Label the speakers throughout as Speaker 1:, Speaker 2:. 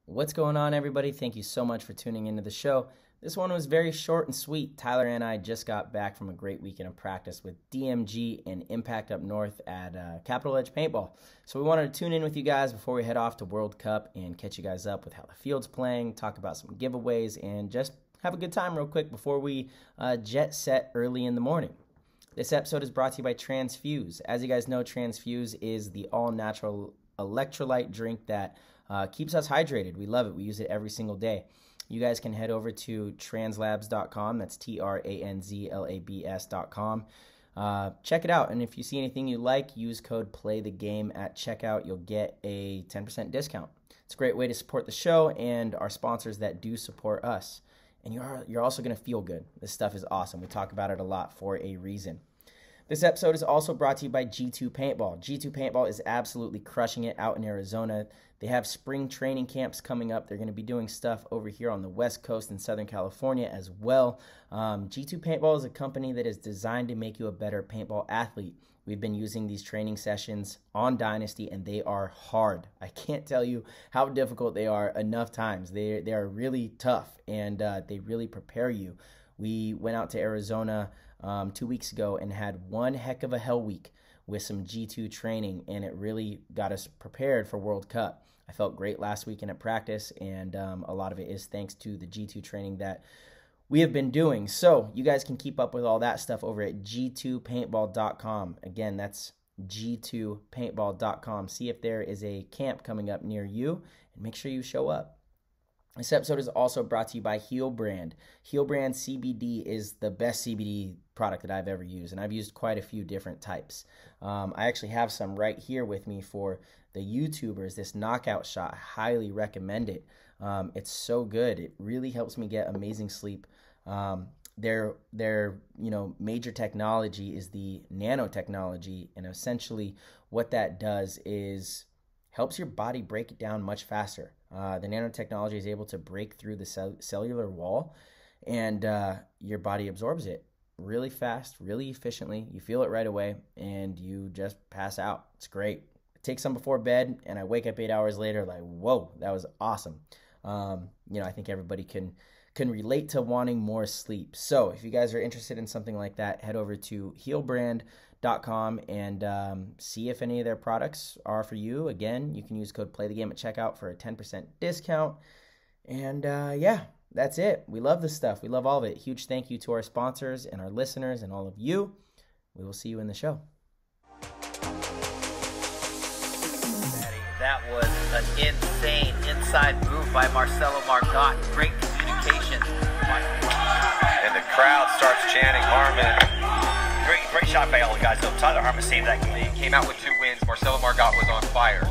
Speaker 1: What's going on, everybody? Thank you so much for tuning into the show. This one was very short and sweet. Tyler and I just got back from a great weekend of practice with DMG and Impact up north at Capital Edge Paintball. So we wanted to tune in with you guys before we head off to World Cup and catch you guys up with how the field's playing, talk about some giveaways, and just have a good time real quick before we jet set early in the morning. This episode is brought to you by Transfuse. As you guys know, Transfuse is the all-natural electrolyte drink that keeps us hydrated. We love it. We use it every single day. You guys can head over to translabs.com. That's translabs.com. Check it out. And if you see anything you like, use code PLAYTHEGAME at checkout. You'll get a 10% discount. It's a great way to support the show and our sponsors that do support us. And you're also going to feel good. This stuff is awesome. We talk about it a lot for a reason. This episode is also brought to you by G2 Paintball. G2 Paintball is absolutely crushing it out in Arizona. They have spring training camps coming up. They're going to be doing stuff over here on the West Coast in Southern California as well. G2 Paintball is a company that is designed to make you a better paintball athlete. We've been using these training sessions on Dynasty, and they are hard. I can't tell you how difficult they are enough times. They are really tough, and they really prepare you. We went out to Arizona 2 weeks ago and had one heck of a hell week with some G2 training, and it really got us prepared for World Cup. I felt great last weekend at practice, and a lot of it is thanks to the G2 training that we have been doing. So you guys can keep up with all that stuff over at g2paintball.com. Again, that's g2paintball.com. See if there is a camp coming up near you, and make sure you show up. This episode is also brought to you by Heal Brand. Heal Brand CBD is the best CBD product that I've ever used, and I've used quite a few different types. I actually have some right here with me for the YouTubers, this knockout shot. I highly recommend it. It's so good. It really helps me get amazing sleep. Their major technology is the nanotechnology, and essentially what that does is helps your body break it down much faster. The nanotechnology is able to break through the cellular wall, and your body absorbs it really fast, really efficiently. You feel it right away, and you just pass out. It's great. I take some before bed, and I wake up 8 hours later like, whoa, that was awesome. I think everybody can relate to wanting more sleep. So if you guys are interested in something like that, head over to healbrand.com and see if any of their products are for you. Again, you can use code PLAYTHEGAME at checkout for a 10% discount. And that's it. We love this stuff. We love all of it. Huge thank you to our sponsors and our listeners and all of you. We will see you in the show.
Speaker 2: That was an insane inside move by Marcello Margot. Great communication.
Speaker 3: And the crowd starts chanting Harmon.
Speaker 2: Great shot by all the guys. So Tyler Harmon saved that game.
Speaker 3: He came out with 2 wins. Marcello Margot was on fire.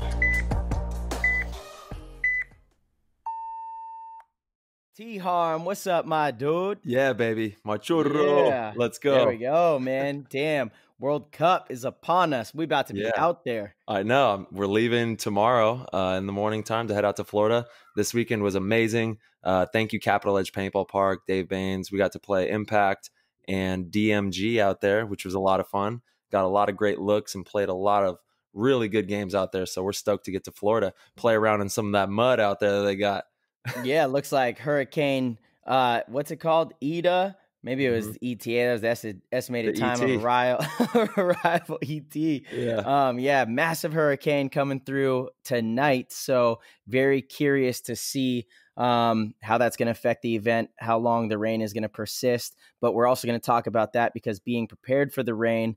Speaker 1: T-Harm, what's up, my dude?
Speaker 4: Yeah, baby. Marcello.
Speaker 1: Yeah.
Speaker 4: Let's go.
Speaker 1: There we go, man. Damn. World Cup is upon us. We about to be out there.
Speaker 4: I know. We're leaving tomorrow in the morning time to head out to Florida. This weekend was amazing. Thank you, Capital Edge Paintball Park, Dave Baines. We got to play Impact and DMG out there, which was a lot of fun. Got a lot of great looks and played a lot of really good games out there. So we're stoked to get to Florida, play around in some of that mud out there that they got.
Speaker 1: Yeah, looks like Hurricane, what's it called? Ida? Maybe it was ETA. That was the estimated time of arrival. ET.
Speaker 4: Yeah.
Speaker 1: Massive hurricane coming through tonight. So very curious to see how that's going to affect the event, how long the rain is going to persist. But we're also going to talk about that because being prepared for the rain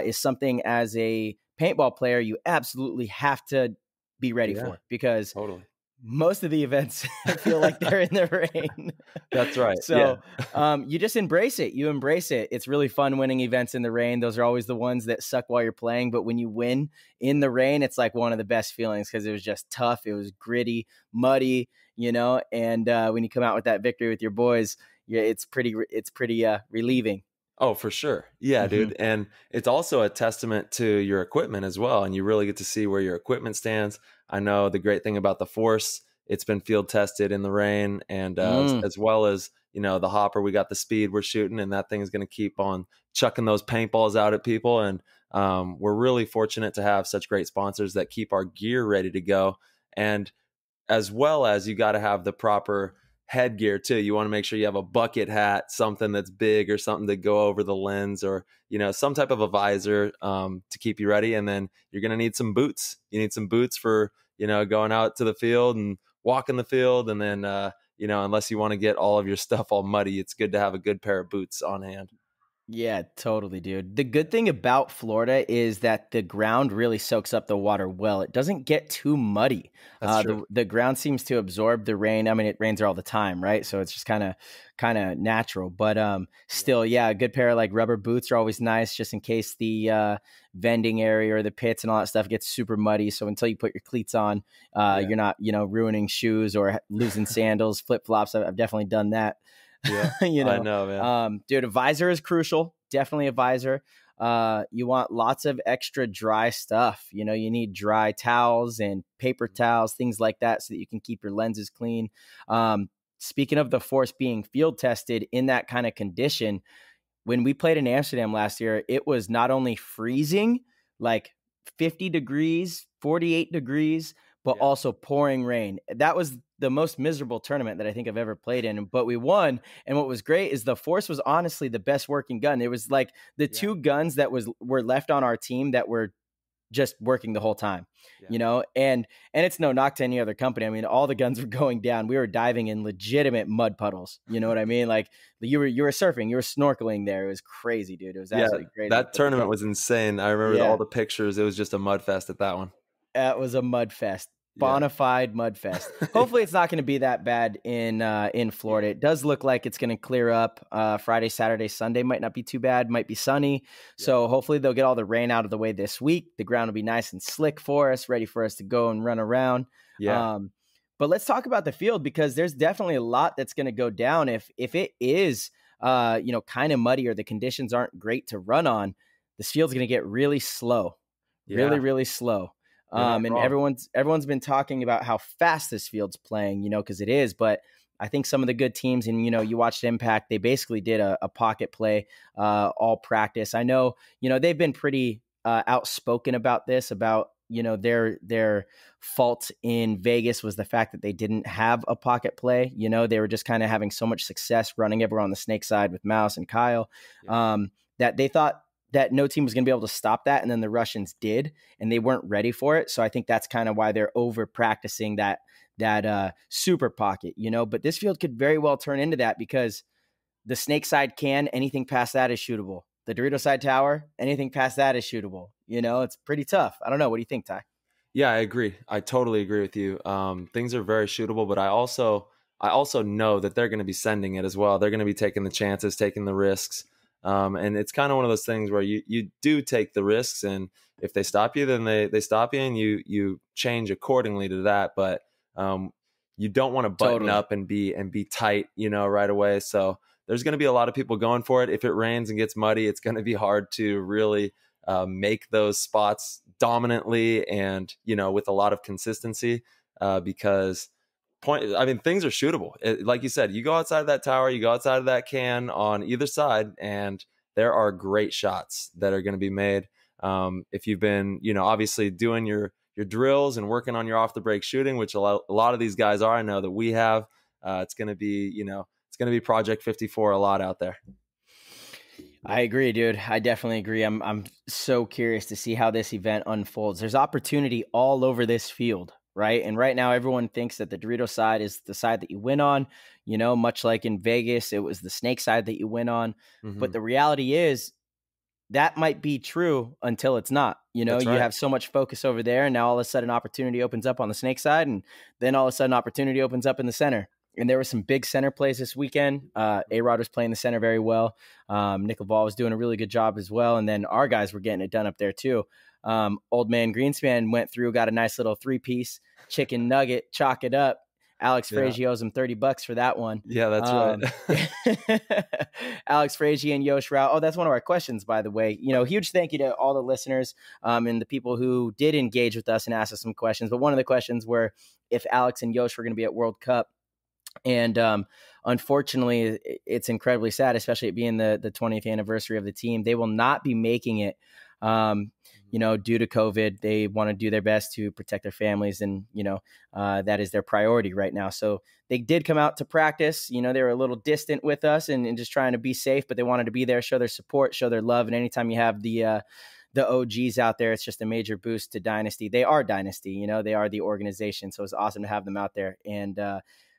Speaker 1: is something as a paintball player you absolutely have to be ready for, because most of the events I feel like they're in the rain.
Speaker 4: That's right.
Speaker 1: So you just embrace it. You embrace it. It's really fun winning events in the rain. Those are always the ones that suck while you're playing. But when you win in the rain, it's like one of the best feelings because it was just tough. It was gritty, muddy, and when you come out with that victory with your boys, it's pretty relieving.
Speaker 4: Oh, for sure. Yeah, dude. And it's also a testament to your equipment as well. And you really get to see where your equipment stands. I know the great thing about the Force, it's been field tested in the rain, and as well as, the hopper, we got the speed we're shooting, and that thing is going to keep on chucking those paintballs out at people. And we're really fortunate to have such great sponsors that keep our gear ready to go. And as well as you got to have the proper headgear too. You want to make sure you have a bucket hat, something that's big or something to go over the lens, or some type of a visor to keep you ready. And then you're going to need some boots. You need some boots for going out to the field and walking the field. And then unless you want to get all of your stuff all muddy, it's good to have a good pair of boots on hand.
Speaker 1: Yeah, totally, dude. The good thing about Florida is that the ground really soaks up the water well. It doesn't get too muddy.
Speaker 4: That's true.
Speaker 1: The ground seems to absorb the rain. I mean, it rains there all the time, right? So it's just kind of natural. But still, yeah, a good pair of like rubber boots are always nice, just in case the vending area or the pits and all that stuff gets super muddy. So until you put your cleats on, you're not ruining shoes or losing sandals, flip flops. I've definitely done that.
Speaker 4: Yeah, I know, man.
Speaker 1: Dude, a visor is crucial. Definitely a visor. You want lots of extra dry stuff. You need dry towels and paper towels, things like that, so that you can keep your lenses clean. Speaking of the Force being field tested in that kind of condition, when we played in Amsterdam last year, it was not only freezing, like 50 degrees, 48 degrees, but also pouring rain. That was the most miserable tournament that I think I've ever played in, but we won. And what was great is the Force was honestly the best working gun. It was like the two guns that were left on our team that were just working the whole time, and it's no knock to any other company. I mean, all the guns were going down. We were diving in legitimate mud puddles. You know what I mean? Like you were surfing, you were snorkeling there. It was crazy, dude. It was absolutely crazy.
Speaker 4: That tournament was insane. I remember all the pictures. It was just a mud fest at that one.
Speaker 1: It was a mud fest. Bonafide mud fest. Hopefully it's not going to be that bad in Florida. It does look like it's going to clear up. Friday, Saturday, Sunday might not be too bad. Might be sunny. So hopefully they'll get all the rain out of the way this week. The ground will be nice and slick for us, ready for us to go and run around. But let's talk about the field, because there's definitely a lot that's going to go down if it is kind of muddy or the conditions aren't great to run on. This field's going to get really slow. Really, really slow. And everyone's been talking about how fast this field's playing, because it is. But I think some of the good teams, and you watched Impact, they basically did a pocket play all practice. I know, they've been pretty outspoken about this, about their fault in Vegas was the fact that they didn't have a pocket play. They were just kind of having so much success running everyone on the snake side with Mouse and Kyle that they thought that no team was going to be able to stop that. And then the Russians did, and they weren't ready for it. So I think that's kind of why they're over practicing that super pocket, but this field could very well turn into that, because the snake side anything past that is shootable. The Dorito side tower, anything past that is shootable. It's pretty tough. I don't know. What do you think, Ty?
Speaker 4: Yeah, I agree. I totally agree with you. Things are very shootable, but I also know that they're going to be sending it as well. They're going to be taking the chances, taking the risks. And it's kind of one of those things where you do take the risks, and if they stop you, then they stop you, and you change accordingly to that. But you don't want to button up and be tight, right away. So there's going to be a lot of people going for it. If it rains and gets muddy, it's going to be hard to really make those spots dominantly and with a lot of consistency because things are shootable. Like you said, you go outside of that tower, you go outside of that can on either side, and there are great shots that are going to be made. If you've been, obviously doing your drills and working on your off the break shooting, which a lot of these guys are, I know that we have, it's going to be, it's going to be Project 54 a lot out there.
Speaker 1: I agree, dude. I definitely agree. I'm so curious to see how this event unfolds. There's opportunity all over this field. Right. And right now, everyone thinks that the Dorito side is the side that you win on, much like in Vegas, it was the snake side that you win on. Mm-hmm. But the reality is that might be true until it's not. You have so much focus over there, and now all of a sudden opportunity opens up on the snake side, and then all of a sudden opportunity opens up in the center. And there were some big center plays this weekend. A-Rod was playing the center very well. Nick Laval was doing a really good job as well. And then our guys were getting it done up there too. Old man Greenspan went through, got a nice little 3-piece chicken nugget, chalk it up. Alex Frazier owes him $30 for that one.
Speaker 4: Yeah, that's right.
Speaker 1: Alex Frazier and Yosh Rao. Oh, that's one of our questions, by the way. Huge thank you to all the listeners and the people who did engage with us and ask us some questions. But one of the questions were if Alex and Yosh were going to be at World Cup. And unfortunately, it's incredibly sad, especially it being the 20th anniversary of the team. They will not be making it. due to COVID, they want to do their best to protect their families, and that is their priority right now. So they did come out to practice. They were a little distant with us and just trying to be safe, but they wanted to be there, show their support, show their love. And anytime you have the OGs out there, it's just a major boost to Dynasty. They are Dynasty, they are the organization. So it's awesome to have them out there. And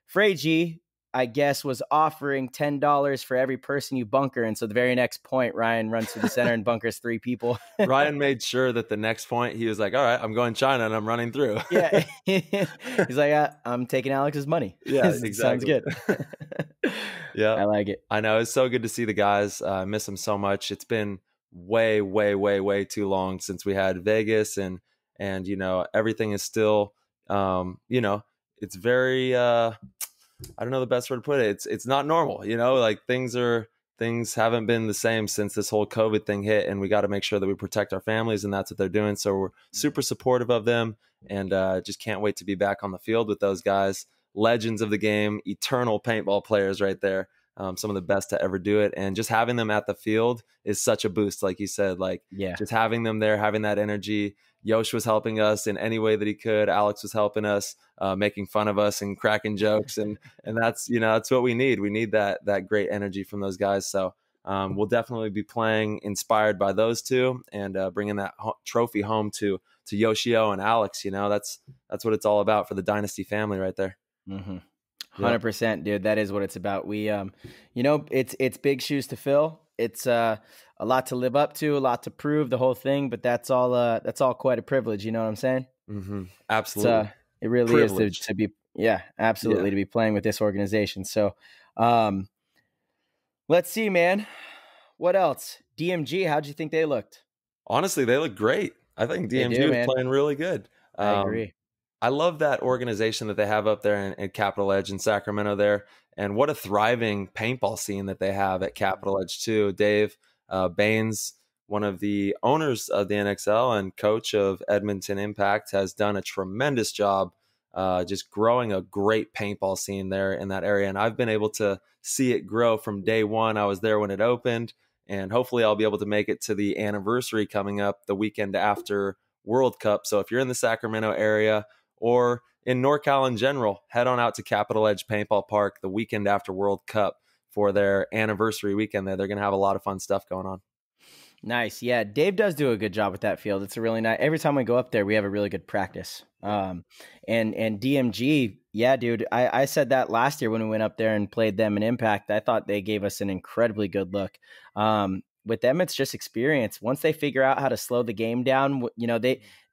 Speaker 1: Frey, I guess, was offering $10 for every person you bunker. And so the very next point, Ryan runs to the center and bunkers 3 people.
Speaker 4: Ryan made sure that the next point he was like, all right, I'm going China and I'm running through.
Speaker 1: Yeah. He's like, I'm taking Alex's money.
Speaker 4: Yeah,
Speaker 1: exactly. Sounds good.
Speaker 4: Yeah.
Speaker 1: I like it.
Speaker 4: I know. It's so good to see the guys. I miss them so much. It's been way, way, way, way too long since we had Vegas, and everything is still, it's very, I don't know the best word to put it. It's not normal, like things haven't been the same since this whole COVID thing hit, and we got to make sure that we protect our families, and that's what they're doing. So we're super supportive of them, and just can't wait to be back on the field with those guys. Legends of the game, eternal paintball players right there. Some of the best to ever do it. And just having them at the field is such a boost. Like you said, just having them there, having that energy. Yosh was helping us in any way that he could. Alex was helping us, making fun of us and cracking jokes. And that's, that's what we need. We need that great energy from those guys. So we'll definitely be playing inspired by those two, and bringing that trophy home to Yoshio and Alex. That's what it's all about for the Dynasty family right there.
Speaker 1: Mm-hmm. 100%, dude. That is what it's about. We, it's big shoes to fill. It's a lot to live up to, a lot to prove, the whole thing. But that's all quite a privilege. You know what I'm saying?
Speaker 4: Mm-hmm. Absolutely.
Speaker 1: It really is to be, absolutely, to be playing with this organization. So, let's see, man. What else? DMG, how'd you think they looked?
Speaker 4: Honestly, they look great. I think DMG was playing really good.
Speaker 1: I agree.
Speaker 4: I love that organization that they have up there in Capital Edge in Sacramento there. And what a thriving paintball scene that they have at Capital Edge too. Dave Baines, one of the owners of the NXL and coach of Edmonton Impact, has done a tremendous job just growing a great paintball scene there in that area. And I've been able to see it grow from day one. I was there when it opened, and hopefully I'll be able to make it to the anniversary coming up the weekend after World Cup. So if you're in the Sacramento area, or in NorCal in general, head on out to Capital Edge Paintball Park the weekend after World Cup for their anniversary weekend there. They're going to have a lot of fun stuff going on.
Speaker 1: Nice. Yeah, Dave does do a good job with that field. It's a really nice. Every time we go up there, we have a really good practice. And DMG, yeah, dude, I said that last year when we went up there and played them in Impact. I thought they gave us an incredibly good look. With them, it's just experience. Once they figure out how to slow the game down,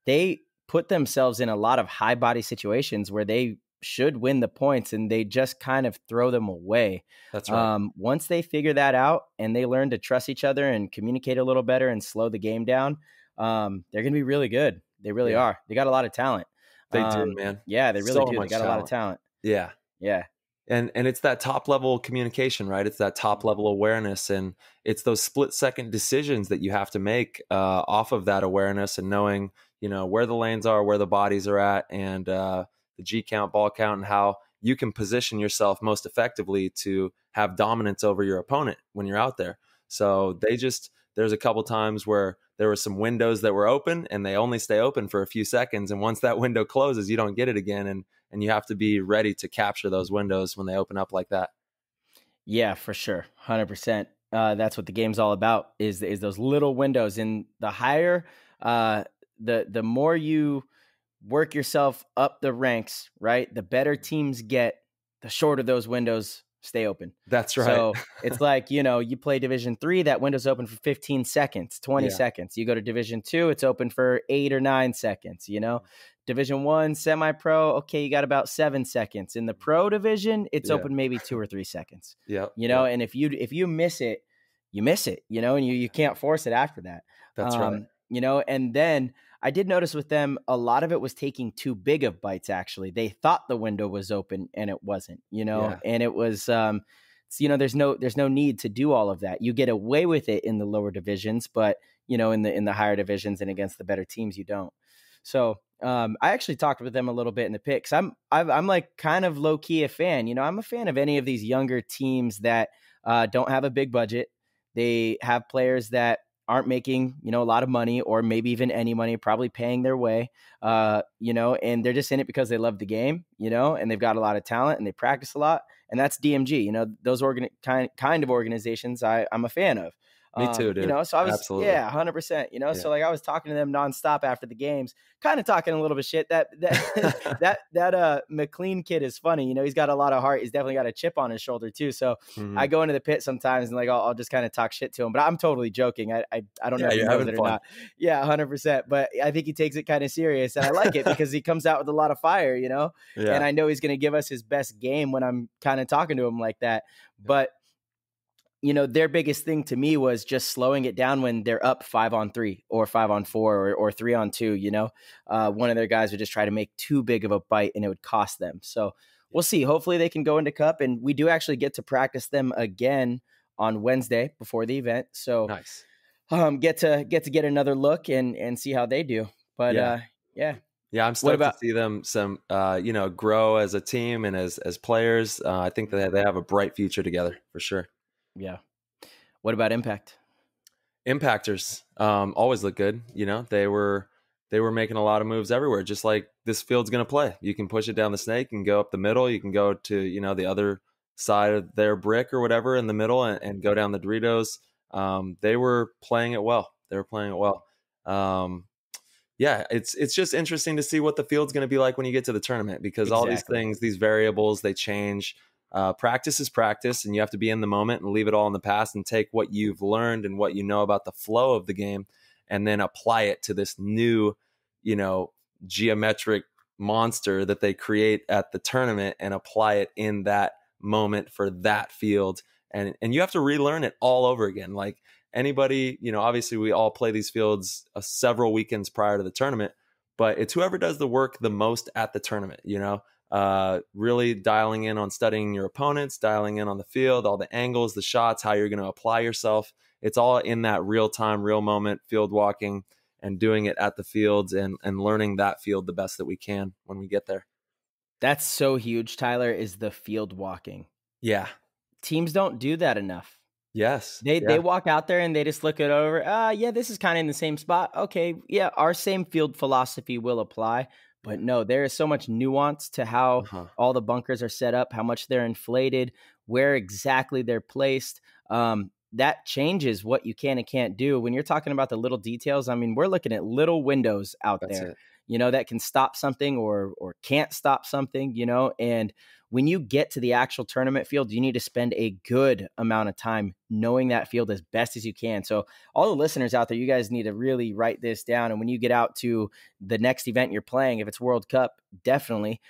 Speaker 1: they put themselves in a lot of high body situations where they should win the points, and they just kind of throw them away.
Speaker 4: That's right.
Speaker 1: Once they figure that out and they learn to trust each other and communicate a little better and slow the game down, they're going to be really good. They really are. They got a lot of talent.
Speaker 4: They do, man.
Speaker 1: Yeah, they really do. They got a lot of talent.
Speaker 4: Yeah.
Speaker 1: Yeah.
Speaker 4: And it's that top level communication, right? It's that top level awareness, and it's those split second decisions that you have to make off of that awareness and knowing, where the lanes are, where the bodies are at, and the G count, ball count, and how you can position yourself most effectively to have dominance over your opponent when you're out there. So there's a couple times where there were some windows that were open, and they only stay open for a few seconds. And once that window closes, you don't get it again. And you have to be ready to capture those windows when they open up like that.
Speaker 1: Yeah, for sure. 100%. That's what the game's all about, is those little windows. And the higher, the more you work yourself up the ranks, right? The better teams get, the shorter those windows stay open.
Speaker 4: That's right.
Speaker 1: So it's like, you play Division 3, that window's open for 15 seconds, 20 seconds. You go to Division 2, it's open for 8 or 9 seconds, Division 1, semi-pro, okay, you got about 7 seconds. In the pro division, it's open maybe 2 or 3 seconds.
Speaker 4: Yeah.
Speaker 1: And if you miss it, you miss it, and you can't force it after that.
Speaker 4: That's right.
Speaker 1: And then I did notice with them, a lot of it was taking too big of bites, actually. They thought the window was open and it wasn't, and it was, there's no need to do all of that. You get away with it in the lower divisions, but, in the higher divisions and against the better teams, you don't. So I actually talked with them a little bit in the picks. I'm like kind of low key a fan. I'm a fan of any of these younger teams that don't have a big budget. They have players that aren't making, a lot of money or maybe even any money, probably paying their way, and they're just in it because they love the game, and they've got a lot of talent and they practice a lot. And that's DMG, those kind of organizations I'm a fan of.
Speaker 4: Me too, dude.
Speaker 1: So I was,
Speaker 4: Absolutely.
Speaker 1: 100%,
Speaker 4: Yeah.
Speaker 1: so like I was talking to them nonstop after the games, kind of talking a little bit shit. That McLean kid is funny. He's got a lot of heart. He's definitely got a chip on his shoulder too. So I go into the pit sometimes and like, I'll just kind of talk shit to him, but I'm totally joking. I don't know if he knows it or not. Yeah, 100%. But I think he takes it kind of serious, and I like it because he comes out with a lot of fire,
Speaker 4: Yeah.
Speaker 1: and I know he's going to give us his best game when I'm kind of talking to him like that. But their biggest thing to me was just slowing it down when they're up 5-on-3 or 5-on-4 or 3-on-2. One of their guys would just try to make too big of a bite and it would cost them. So we'll see. Hopefully they can go into Cup, and we do actually get to practice them again on Wednesday before the event. So
Speaker 4: nice.
Speaker 1: Get to get another look and see how they do. But yeah,
Speaker 4: I'm stoked to see them grow as a team and as players. I think that they have a bright future together for sure.
Speaker 1: Yeah. What about Impact?
Speaker 4: Impactors always look good. They were making a lot of moves everywhere, just like this field's going to play. You can push it down the snake and go up the middle. You can go to, the other side of their brick or whatever in the middle and go down the Doritos. They were playing it well. It's just interesting to see what the field's going to be like when you get to the tournament, because all these things, these variables, they change. Practice is practice, and you have to be in the moment and leave it all in the past and take what you've learned and what you know about the flow of the game and then apply it to this new, geometric monster that they create at the tournament and apply it in that moment for that field. And you have to relearn it all over again. Like anybody, obviously we all play these fields several weekends prior to the tournament, but it's whoever does the work the most at the tournament, really dialing in on studying your opponents, dialing in on the field, all the angles, the shots, how you're going to apply yourself. It's all in that real time, real moment field walking and doing it at the fields and learning that field the best that we can when we get there. That's
Speaker 1: so huge, Tyler, is the field walking.
Speaker 4: Yeah.
Speaker 1: Teams don't do that enough.
Speaker 4: Yes.
Speaker 1: They walk out there and they just look it over. This is kind of in the same spot. Okay. Yeah. Our same field philosophy will apply. But no, there is so much nuance to how all the bunkers are set up, how much they're inflated, where exactly they're placed. That changes what you can and can't do. When you're talking about the little details, I mean, we're looking at little windows out there, that can stop something or can't stop something, and when you get to the actual tournament field, you need to spend a good amount of time knowing that field as best as you can. So all the listeners out there, you guys need to really write this down. And when you get out to the next event you're playing, if it's World Cup, definitely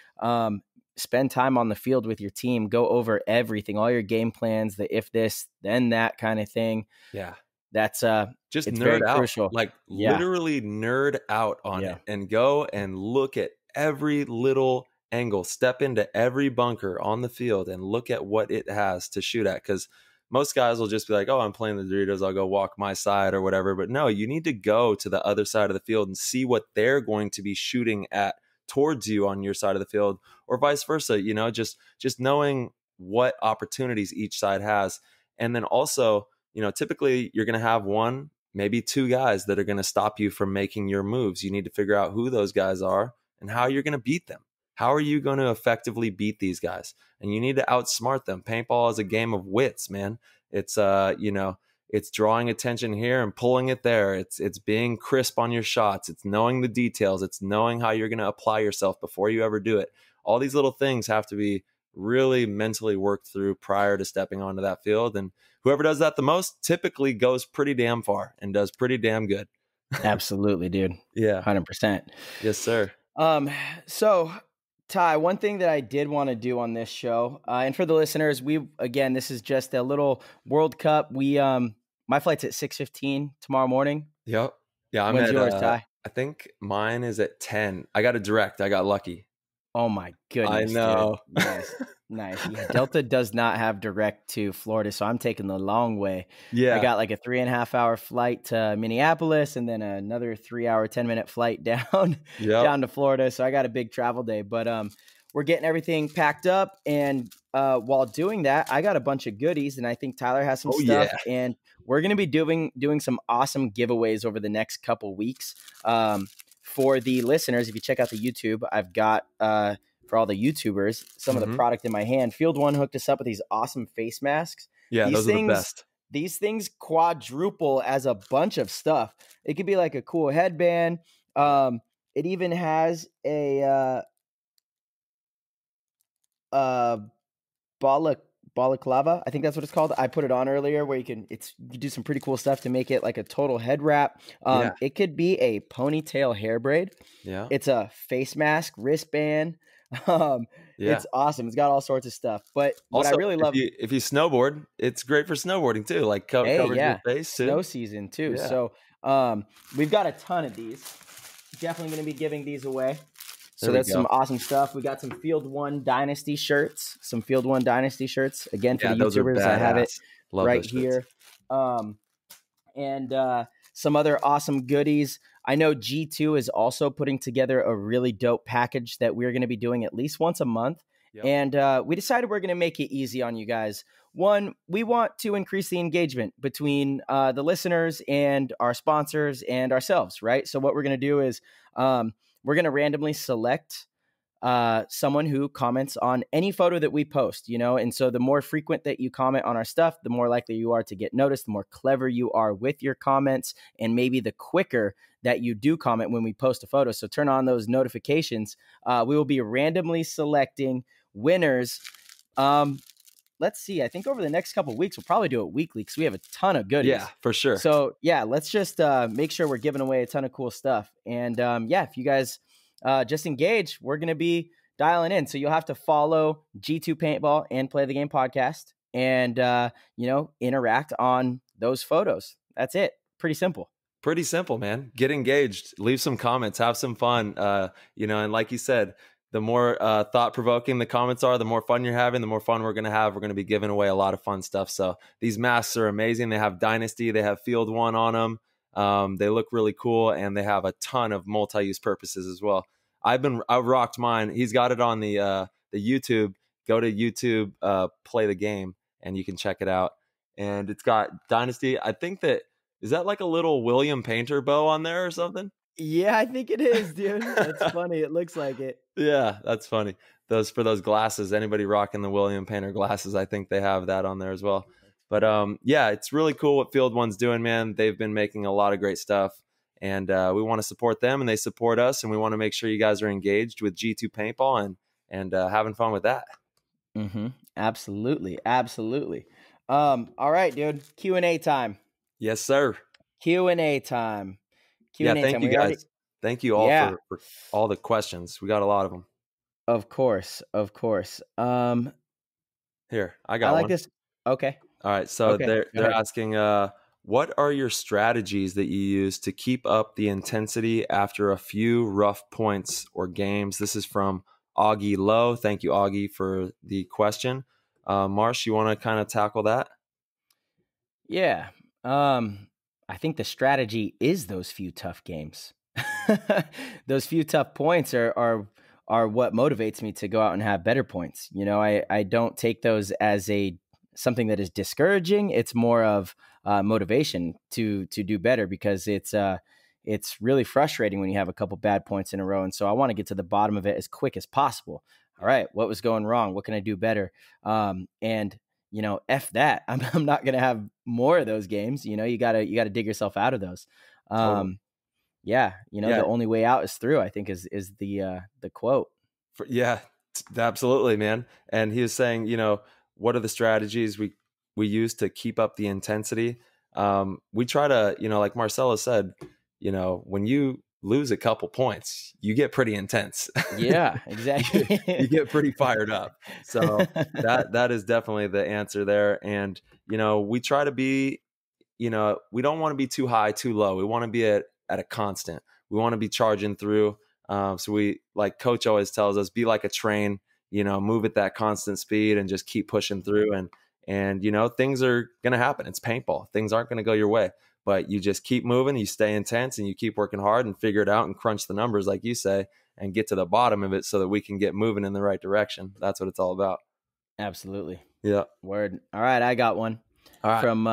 Speaker 1: spend time on the field with your team, go over everything, all your game plans, the if this, then that kind of thing.
Speaker 4: Yeah.
Speaker 1: That's
Speaker 4: just
Speaker 1: it's
Speaker 4: nerd
Speaker 1: very
Speaker 4: out,
Speaker 1: crucial.
Speaker 4: Literally nerd out on it and go and look at every little angle, step into every bunker on the field and look at what it has to shoot at. Because most guys will just be like, oh, I'm playing the Doritos, I'll go walk my side or whatever. But no, you need to go to the other side of the field and see what they're going to be shooting at towards you on your side of the field, or vice versa. Just knowing what opportunities each side has. And then also, typically you're going to have one, maybe two guys that are going to stop you from making your moves. You need to figure out who those guys are and how you're going to beat them. How are you going to effectively beat these guys? And you need to outsmart them. Paintball is a game of wits, man. It's it's drawing attention here and pulling it there. It's being crisp on your shots. It's knowing the details. It's knowing how you're going to apply yourself before you ever do it. All these little things have to be really mentally worked through prior to stepping onto that field. And whoever does that the most typically goes pretty damn far and does pretty damn good.
Speaker 1: Absolutely, dude.
Speaker 4: Yeah.
Speaker 1: 100%.
Speaker 4: Yes, sir.
Speaker 1: So Ty, one thing that I did want to do on this show, and for the listeners, this is just a little World Cup. My flight's at 6:15 tomorrow morning.
Speaker 4: Yep. Yeah.
Speaker 1: When's yours, Ty?
Speaker 4: I think mine is at 10. I got a direct. I got lucky.
Speaker 1: Oh my goodness.
Speaker 4: I know.
Speaker 1: Dude. Nice. Yeah, Delta does not have direct to Florida, so I'm taking the long way.
Speaker 4: Yeah.
Speaker 1: I got like a 3.5-hour flight to Minneapolis and then another 3-hour, 10-minute flight down to Florida. So I got a big travel day, but we're getting everything packed up and while doing that, I got a bunch of goodies, and I think Tyler has some
Speaker 4: Oh,
Speaker 1: stuff,
Speaker 4: yeah.
Speaker 1: and we're going to be doing some awesome giveaways over the next couple weeks. For the listeners, if you check out the YouTube, I've got for all the YouTubers some of the product in my hand. Field One hooked us up with these awesome face masks.
Speaker 4: Yeah, those are the best.
Speaker 1: These things quadruple as a bunch of stuff. It could be like a cool headband. It even has a balaclava. I think that's what it's called. I put it on earlier where you do some pretty cool stuff to make it like a total head wrap. It could be a ponytail hair braid.
Speaker 4: Yeah.
Speaker 1: It's a face mask, wristband. It's awesome. It's got all sorts of stuff. But what
Speaker 4: also,
Speaker 1: I really love,
Speaker 4: if you snowboard, it's great for snowboarding too. Like covers your face too.
Speaker 1: Snow season too.
Speaker 4: Yeah.
Speaker 1: So we've got a ton of these. Definitely going to be giving these away. So that's some awesome stuff. We got some Field One Dynasty shirts. Again, for the YouTubers, I have it right here. And some other awesome goodies. I know G2 is also putting together a really dope package that we're going to be doing at least once a month. Yep. And we decided we're going to make it easy on you guys. One, we want to increase the engagement between the listeners and our sponsors and ourselves, right? So what we're going to do is we're going to randomly select someone who comments on any photo that we post, and so the more frequent that you comment on our stuff, the more likely you are to get noticed, the more clever you are with your comments, and maybe the quicker that you do comment when we post a photo. So turn on those notifications. We will be randomly selecting winners. Let's see. I think over the next couple of weeks, we'll probably do it weekly because we have a ton of goodies.
Speaker 4: Yeah, for sure.
Speaker 1: So yeah, let's just make sure we're giving away a ton of cool stuff. And if you guys just engage, we're going to be dialing in. So you'll have to follow G2 Paintball and Play the Game podcast and, interact on those photos. That's it. Pretty simple.
Speaker 4: Pretty simple, man. Get engaged, leave some comments, have some fun. And like you said, the more thought-provoking the comments are, the more fun you're having, the more fun we're going to have. We're going to be giving away a lot of fun stuff. So these masks are amazing. They have Dynasty. They have Field One on them. They look really cool, and they have a ton of multi-use purposes as well. I've rocked mine. He's got it on the YouTube. Go to YouTube, Play the Game, and you can check it out. And it's got Dynasty. I think is that like a little William Painter bow on there or something?
Speaker 1: Yeah, I think it is, dude. That's funny. It looks like it.
Speaker 4: Yeah, that's funny. Those glasses, anybody rocking the William Painter glasses, I think they have that on there as well. But it's really cool what Field One's doing, man. They've been making a lot of great stuff, and we want to support them, and they support us, and we want to make sure you guys are engaged with G2 Paintball and having fun with that.
Speaker 1: Mm-hmm. Absolutely. All right, dude. Q&A time.
Speaker 4: Yes, sir.
Speaker 1: Q&A time.
Speaker 4: Thank you guys. Thank you all for all the questions. We got a lot of them.
Speaker 1: Of course.
Speaker 4: Here, I got one.
Speaker 1: this. Okay.
Speaker 4: All right. So they're asking, what are your strategies that you use to keep up the intensity after a few rough points or games? This is from Augie Lowe. Thank you, Augie, for the question. Marsh, you want to kind of tackle that?
Speaker 1: Yeah. I think the strategy is those few tough games. Those few tough points are what motivates me to go out and have better points. I don't take those as something that is discouraging. It's more of motivation to do better, because it's really frustrating when you have a couple bad points in a row. And so I want to get to the bottom of it as quick as possible. All right, what was going wrong? What can I do better? F that. I'm not going to have more of those games. You gotta dig yourself out of those.
Speaker 4: Totally.
Speaker 1: The only way out is through, I think is the quote.
Speaker 4: Absolutely, man. And he was saying, what are the strategies we use to keep up the intensity? We try to, like Marcello said, when you lose a couple points, you get pretty intense.
Speaker 1: Yeah, exactly.
Speaker 4: You get pretty fired up. So that is definitely the answer there. And, we try to be, we don't want to be too high, too low. We want to be at a constant. We want to be charging through. So we, like Coach always tells us, be like a train, move at that constant speed and just keep pushing through. And things are going to happen. It's paintball. Things aren't going to go your way. But you just keep moving, you stay intense, and you keep working hard and figure it out and crunch the numbers, like you say, and get to the bottom of it so that we can get moving in the right direction. That's what it's all about.
Speaker 1: Absolutely.
Speaker 4: Yeah.
Speaker 1: Word. All right, I got one
Speaker 4: All right.
Speaker 1: from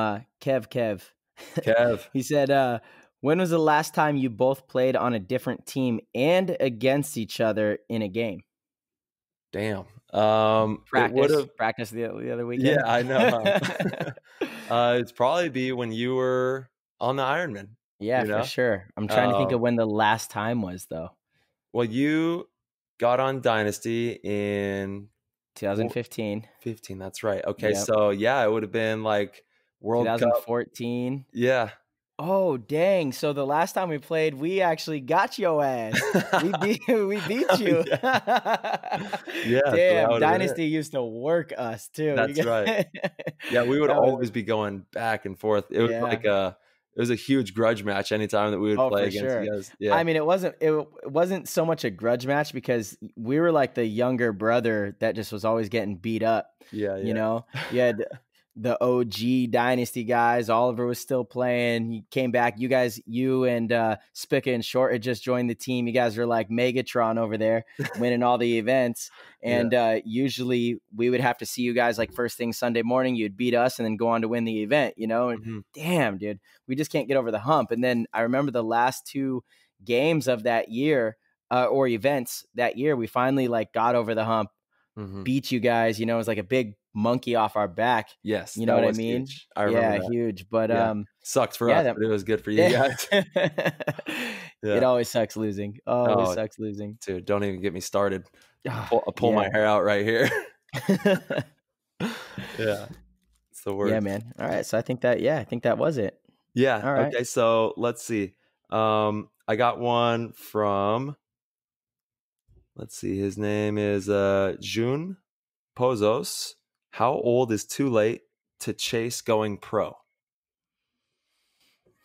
Speaker 1: Kev.
Speaker 4: Kev.
Speaker 1: He said, when was the last time you both played on a different team and against each other in a game?
Speaker 4: Damn. It would
Speaker 1: Practice.
Speaker 4: have.
Speaker 1: Practice the other
Speaker 4: Yeah,
Speaker 1: weekend.
Speaker 4: I know. It's probably be when you were on the Ironman.
Speaker 1: Yeah,
Speaker 4: You
Speaker 1: for
Speaker 4: know.
Speaker 1: sure. I'm trying to think of
Speaker 4: Um,
Speaker 1: when the last time was, though.
Speaker 4: well, you got on Dynasty in
Speaker 1: 2015.
Speaker 4: 15. That's right. Okay,
Speaker 1: Yep.
Speaker 4: so yeah, it would have been like World Cup.
Speaker 1: 2014.
Speaker 4: Yeah.
Speaker 1: Oh, dang. So the last time we played, we actually got your ass. We beat you.
Speaker 4: Yeah, so that
Speaker 1: Damn,
Speaker 4: would have been it.
Speaker 1: Dynasty used to work us too.
Speaker 4: That's right. Yeah, we would
Speaker 1: That was
Speaker 4: always be going back and forth. It was
Speaker 1: yeah.
Speaker 4: like it was a huge grudge match anytime that we would
Speaker 1: Oh,
Speaker 4: play
Speaker 1: for
Speaker 4: against
Speaker 1: sure.
Speaker 4: you guys. Yeah.
Speaker 1: I mean, it wasn't so much a grudge match because we were like the younger brother that just was always getting beat up.
Speaker 4: Yeah,
Speaker 1: You know, you had the OG Dynasty guys. Oliver was still playing. He came back. You and Spica and Short had just joined the team. You guys were like Megatron over there, winning all the events. And usually we would have to see you guys like first thing Sunday morning. You'd beat us and then go on to win the event, you know? And
Speaker 4: Mhm.
Speaker 1: damn, dude, we just can't get over the hump. And then I remember the last two games of that year or events that year, we finally like got over the hump,
Speaker 4: Mhm.
Speaker 1: beat you guys. You know, it was like a big monkey off our back.
Speaker 4: Yes,
Speaker 1: You know
Speaker 4: that
Speaker 1: what I
Speaker 4: was
Speaker 1: mean?
Speaker 4: huge. I remember that.
Speaker 1: Huge. But
Speaker 4: Yeah. Sucked for
Speaker 1: yeah,
Speaker 4: us, but it was good for you guys.
Speaker 1: it always sucks losing. Always
Speaker 4: Oh,
Speaker 1: sucks losing.
Speaker 4: dude, don't even get me started.
Speaker 1: Oh,
Speaker 4: I'll pull my hair out right here. Yeah. It's the worst.
Speaker 1: Yeah, man. All right. So I think that was it.
Speaker 4: Yeah.
Speaker 1: All right.
Speaker 4: Okay. So let's see. I got one from. Let's see. His name is Jun Pozos. How old is too late to chase going pro?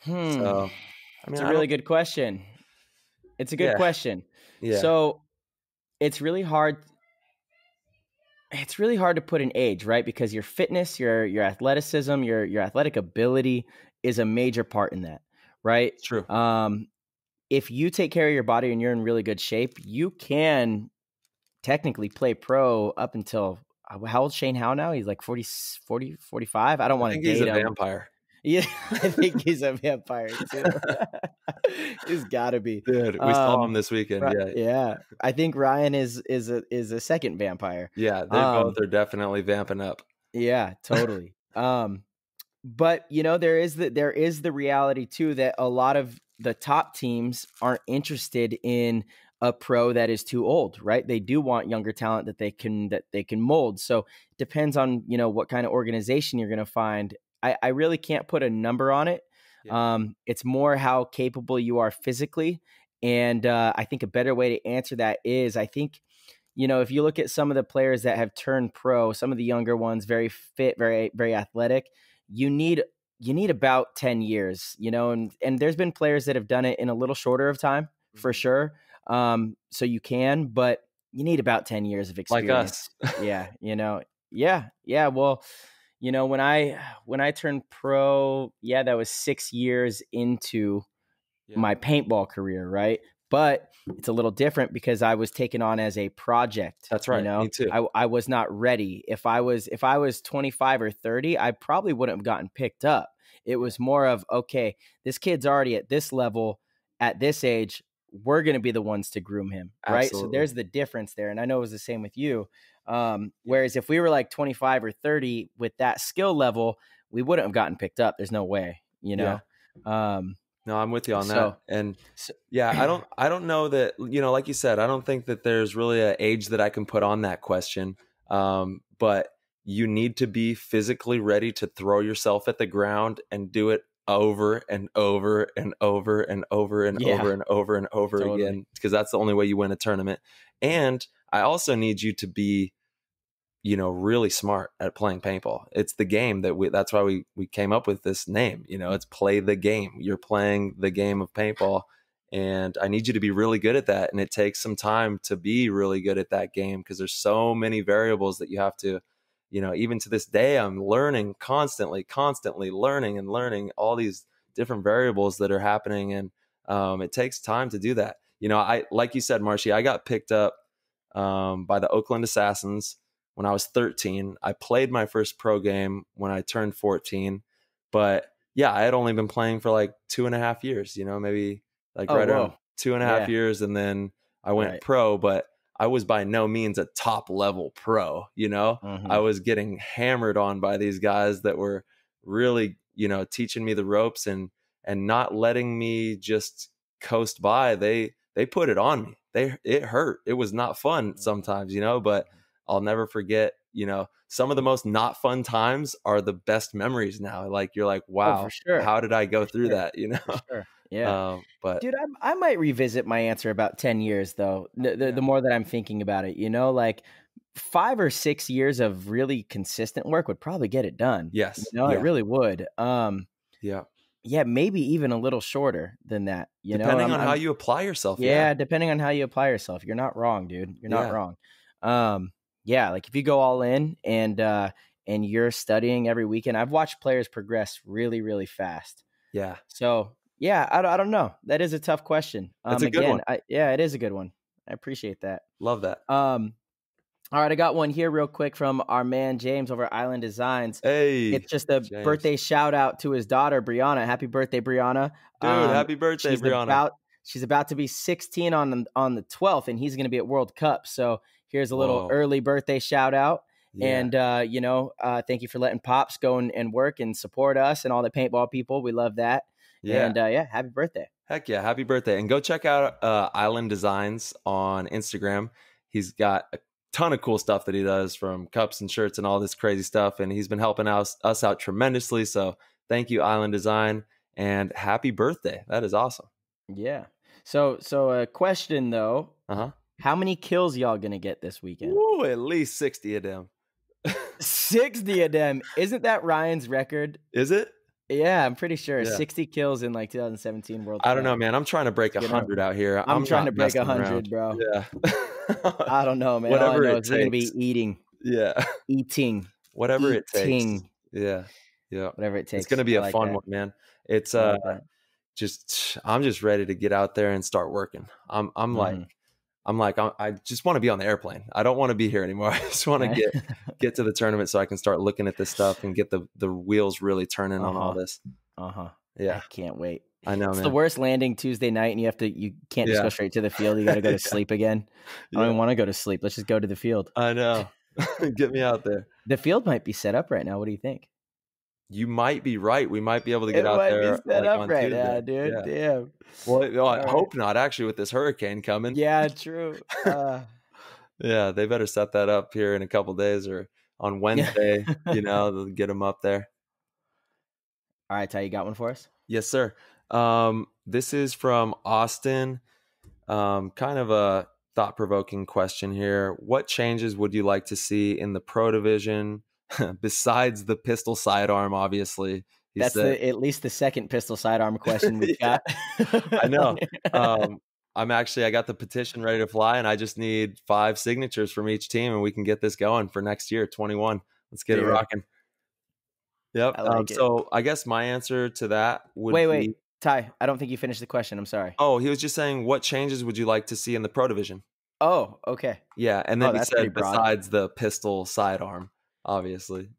Speaker 4: So I
Speaker 1: It's
Speaker 4: mean,
Speaker 1: a really good question. It's a good question.
Speaker 4: Yeah.
Speaker 1: So it's really hard. It's really hard to put an age, right? Because your fitness, your athleticism, your athletic ability is a major part in that, right?
Speaker 4: It's true.
Speaker 1: If you take care of your body and you're in really good shape, you can technically play pro up until how old Shane Howe now? He's like 40, 45. I don't want to
Speaker 4: I think he's
Speaker 1: date
Speaker 4: a
Speaker 1: him.
Speaker 4: vampire.
Speaker 1: Yeah, I think he's a vampire too. He's got to be.
Speaker 4: Dude, we saw him this weekend. Yeah.
Speaker 1: Yeah. I think Ryan is a second vampire.
Speaker 4: Yeah, they both are definitely vamping up.
Speaker 1: Yeah, totally. But you know, there is the reality too that a lot of the top teams aren't interested in a pro that is too old, right? They do want younger talent that they can mold. So it depends on, you know, what kind of organization you're going to find. I really can't put a number on it.
Speaker 4: Yeah.
Speaker 1: It's more how capable you are physically. And I think a better way to answer that is, I think, you know, if you look at some of the players that have turned pro, some of the younger ones, very fit, very, very athletic, you need about 10 years, you know, and there's been players that have done it in a little shorter of time for sure. So you can, but you need about 10 years of experience.
Speaker 4: Like us.
Speaker 1: Yeah. You know, yeah. Well, you know, when I turned pro, that was 6 years into my paintball career. Right. But it's a little different because I was taken on as a project.
Speaker 4: That's right.
Speaker 1: You know,
Speaker 4: Me too.
Speaker 1: I was not ready. If I was 25 or 30, I probably wouldn't have gotten picked up. It was more of, okay, this kid's already at this level at this age. We're going to be the ones to groom him. Right.
Speaker 4: Absolutely.
Speaker 1: So there's the difference there. And I know it was the same with you. Whereas if we were like 25 or 30 with that skill level, we wouldn't have gotten picked up. There's no way, you know?
Speaker 4: No, I'm with you on that. And I don't know that, you know, like you said, I don't think that there's really an age that I can put on that question. But you need to be physically ready to throw yourself at the ground and do it over and over and over and over and over and over and over again, because that's the only way you win a tournament. And I also need you to be, you know, really smart at playing paintball. It's the game that's why we came up with this name. You know, it's play the game. You're playing the game of paintball, and I need you to be really good at that. And it takes some time to be really good at that game because there's so many variables that you have to, you know, even to this day, I'm learning constantly learning and learning all these different variables that are happening. And it takes time to do that. You know, like you said, Marshy, I got picked up by the Oakland Assassins when I was 13. I played my first pro game when I turned 14, but yeah, I had only been playing for like 2.5 years, maybe like right around 2.5 years. And then I went pro, but I was by no means a top level pro, I was getting hammered on by these guys that were really, teaching me the ropes and not letting me just coast by. They put it on me. It hurt. It was not fun sometimes, but I'll never forget, some of the most not fun times are the best memories now. Like, you're like, wow,
Speaker 1: for sure.
Speaker 4: How did I go through that?
Speaker 1: For sure. Yeah.
Speaker 4: But
Speaker 1: dude, I might revisit my answer about 10 years though. The more that I'm thinking about it, like 5 or 6 years of really consistent work would probably get it done.
Speaker 4: Yes.
Speaker 1: It really would.
Speaker 4: Yeah,
Speaker 1: maybe even a little shorter than that,
Speaker 4: depending on how you apply yourself.
Speaker 1: Yeah, depending on how you apply yourself. You're not wrong, dude. You're not wrong. Like if you go all in and you're studying every weekend, I've watched players progress really, really fast.
Speaker 4: Yeah.
Speaker 1: So yeah, I don't know. That is a tough question.
Speaker 4: That's a good one.
Speaker 1: It is a good one. I appreciate that.
Speaker 4: Love that.
Speaker 1: All right, I got one here real quick from our man James over at Island Designs.
Speaker 4: Hey,
Speaker 1: it's just a birthday shout out to his daughter Brianna. Happy birthday, Brianna!
Speaker 4: Dude, happy birthday, Brianna!
Speaker 1: She's about to be 16 on the 12th, and he's going to be at World Cup. So here's a little early birthday shout out. Yeah. And thank you for letting Pops go and work and support us and all the paintball people. We love that. Yeah. And happy birthday!
Speaker 4: Heck yeah, happy birthday! And go check out Island Designs on Instagram. He's got a ton of cool stuff that he does, from cups and shirts and all this crazy stuff, and he's been helping us out tremendously. So thank you, Island Design, and happy birthday. That is awesome.
Speaker 1: Yeah. So a question though. How many kills y'all gonna get this weekend?
Speaker 4: Ooh, at least 60 of them.
Speaker 1: 60 of them. Isn't that Ryan's record?
Speaker 4: Is it?
Speaker 1: Yeah, I'm pretty sure. 60 kills in like 2017 World Cup.
Speaker 4: I don't know, man. I'm trying to break 100 out here.
Speaker 1: I'm trying to break 100, bro.
Speaker 4: Yeah.
Speaker 1: I don't know, man.
Speaker 4: Whatever
Speaker 1: all I know
Speaker 4: it
Speaker 1: is we're gonna be eating.
Speaker 4: Yeah.
Speaker 1: Eating.
Speaker 4: Whatever it takes. Yeah.
Speaker 1: Whatever it takes.
Speaker 4: It's gonna be a fun one, man. It's I'm just ready to get out there and start working. I just want to be on the airplane. I don't want to be here anymore. I just want to get to the tournament so I can start looking at this stuff and get the wheels really turning on all this. Yeah.
Speaker 1: I can't wait.
Speaker 4: I know,
Speaker 1: it's
Speaker 4: man.
Speaker 1: the worst landing Tuesday night, and you can't just go straight to the field. You got to go to sleep again. I don't even want to go to sleep. Let's just go to the field.
Speaker 4: I know. Get me out there.
Speaker 1: The field might be set up right now. What do you think?
Speaker 4: You might be right. We might be able to get out there.
Speaker 1: It might be set up right
Speaker 4: Tuesday.
Speaker 1: now, dude.
Speaker 4: Yeah.
Speaker 1: Damn.
Speaker 4: Well, I hope not, actually, with this hurricane coming.
Speaker 1: Yeah, true.
Speaker 4: Yeah, they better set that up here in a couple days or on Wednesday, they'll get them up there.
Speaker 1: All right, Ty, you got one for us?
Speaker 4: Yes, sir. This is from Austin. Kind of a thought-provoking question here. What changes would you like to see in the pro division besides the pistol sidearm, obviously?
Speaker 1: That's at least the second pistol sidearm question we've got.
Speaker 4: I know. I got the petition ready to fly, and I just need 5 signatures from each team, and we can get this going for next year, 21. Let's get it rocking. Yep.
Speaker 1: I like it.
Speaker 4: So I guess my answer to that would
Speaker 1: wait, Ty, I don't think you finished the question. I'm sorry.
Speaker 4: Oh, he was just saying, what changes would you like to see in the pro division?
Speaker 1: Oh, okay.
Speaker 4: Yeah, and then he said besides the pistol sidearm, obviously.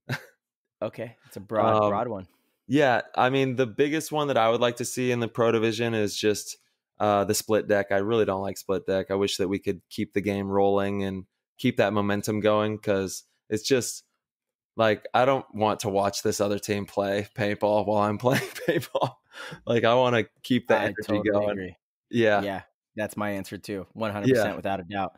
Speaker 1: Okay, it's a broad one.
Speaker 4: Yeah, I mean, the biggest one that I would like to see in the pro division is just the split deck. I really don't like split deck. I wish that we could keep the game rolling and keep that momentum going, because it's just like, I don't want to watch this other team play paintball while I'm playing paintball. Like, I want to keep that energy
Speaker 1: totally
Speaker 4: going.
Speaker 1: Agree.
Speaker 4: Yeah.
Speaker 1: That's my answer too. 100% without a doubt.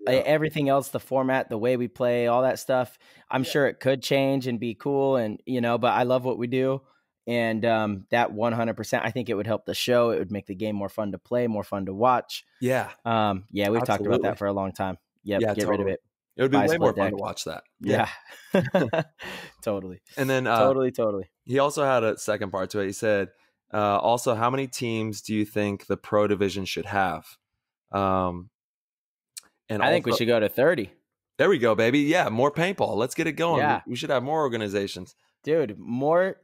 Speaker 1: Everything else, the format, the way we play, all that stuff, I'm sure it could change and be cool, and but I love what we do. And that 100%, I think it would help the show. It would make the game more fun to play, more fun to watch.
Speaker 4: Yeah.
Speaker 1: We've talked about that for a long time. Get rid of it.
Speaker 4: It would be way more fun to watch that.
Speaker 1: Yeah. Totally.
Speaker 4: And then
Speaker 1: totally.
Speaker 4: He also had a second part to it. He said, also, how many teams do you think the pro division should have? And
Speaker 1: I think we should go to 30.
Speaker 4: There we go, baby. Yeah, more paintball. Let's get it going.
Speaker 1: Yeah.
Speaker 4: We should have more organizations.
Speaker 1: Dude, more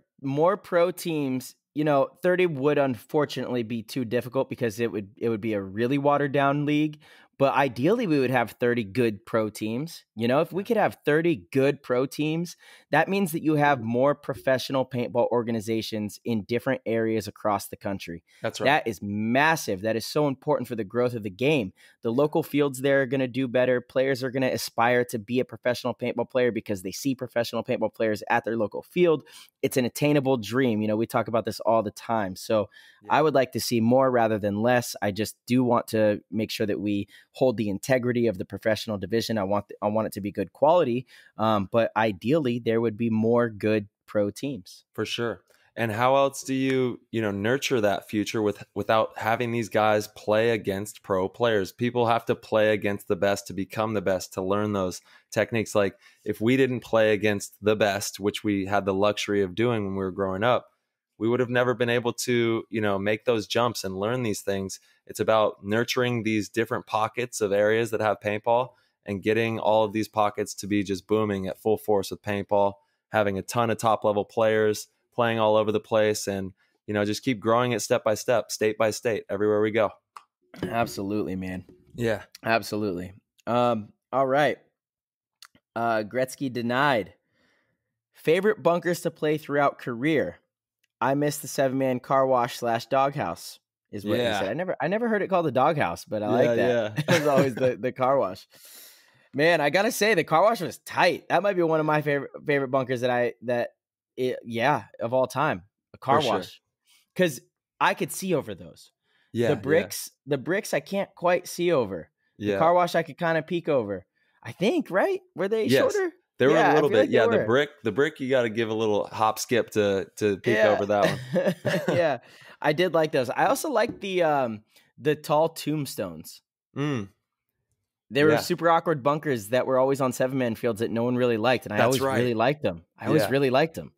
Speaker 1: pro teams. 30 would unfortunately be too difficult because it would be a really watered down league. But ideally, we would have 30 good pro teams. If we could have 30 good pro teams, that means that you have more professional paintball organizations in different areas across the country.
Speaker 4: That's right.
Speaker 1: That is massive. That is so important for the growth of the game. The local fields there are going to do better. Players are going to aspire to be a professional paintball player because they see professional paintball players at their local field. It's an attainable dream. We talk about this all the time. So I would like to see more rather than less. I just do want to make sure that we hold the integrity of the professional division. I want it to be good quality. But ideally, there would be more good pro teams.
Speaker 4: For sure. And how else do you nurture that future without having these guys play against pro players? People have to play against the best to become the best, to learn those techniques. Like if we didn't play against the best, which we had the luxury of doing when we were growing up, we would have never been able to, make those jumps and learn these things. It's about nurturing these different pockets of areas that have paintball and getting all of these pockets to be just booming at full force with paintball, having a ton of top level players playing all over the place, and just keep growing it step by step, state by state, everywhere we go.
Speaker 1: Absolutely, man.
Speaker 4: Yeah,
Speaker 1: absolutely. All right. Gretzky denied. Favorite bunkers to play throughout career. I miss the 7-man car wash / doghouse is what he said. I never heard it called the doghouse, but I like that. Yeah. It was always the car wash. Man, I gotta say the car wash was tight. That might be one of my favorite bunkers of all time. A car wash, because I could see over those. Yeah, the bricks I can't quite see over. Yeah, the car wash I could kind of peek over. I think, right? Were they shorter?
Speaker 4: They were a little bit. Like the brick you got to give a little hop skip to peek over that one.
Speaker 1: Yeah, I did like those. I also liked the tall tombstones. They were super awkward bunkers that were always on 7-man fields that no one really liked, and I always really liked them. Really liked them.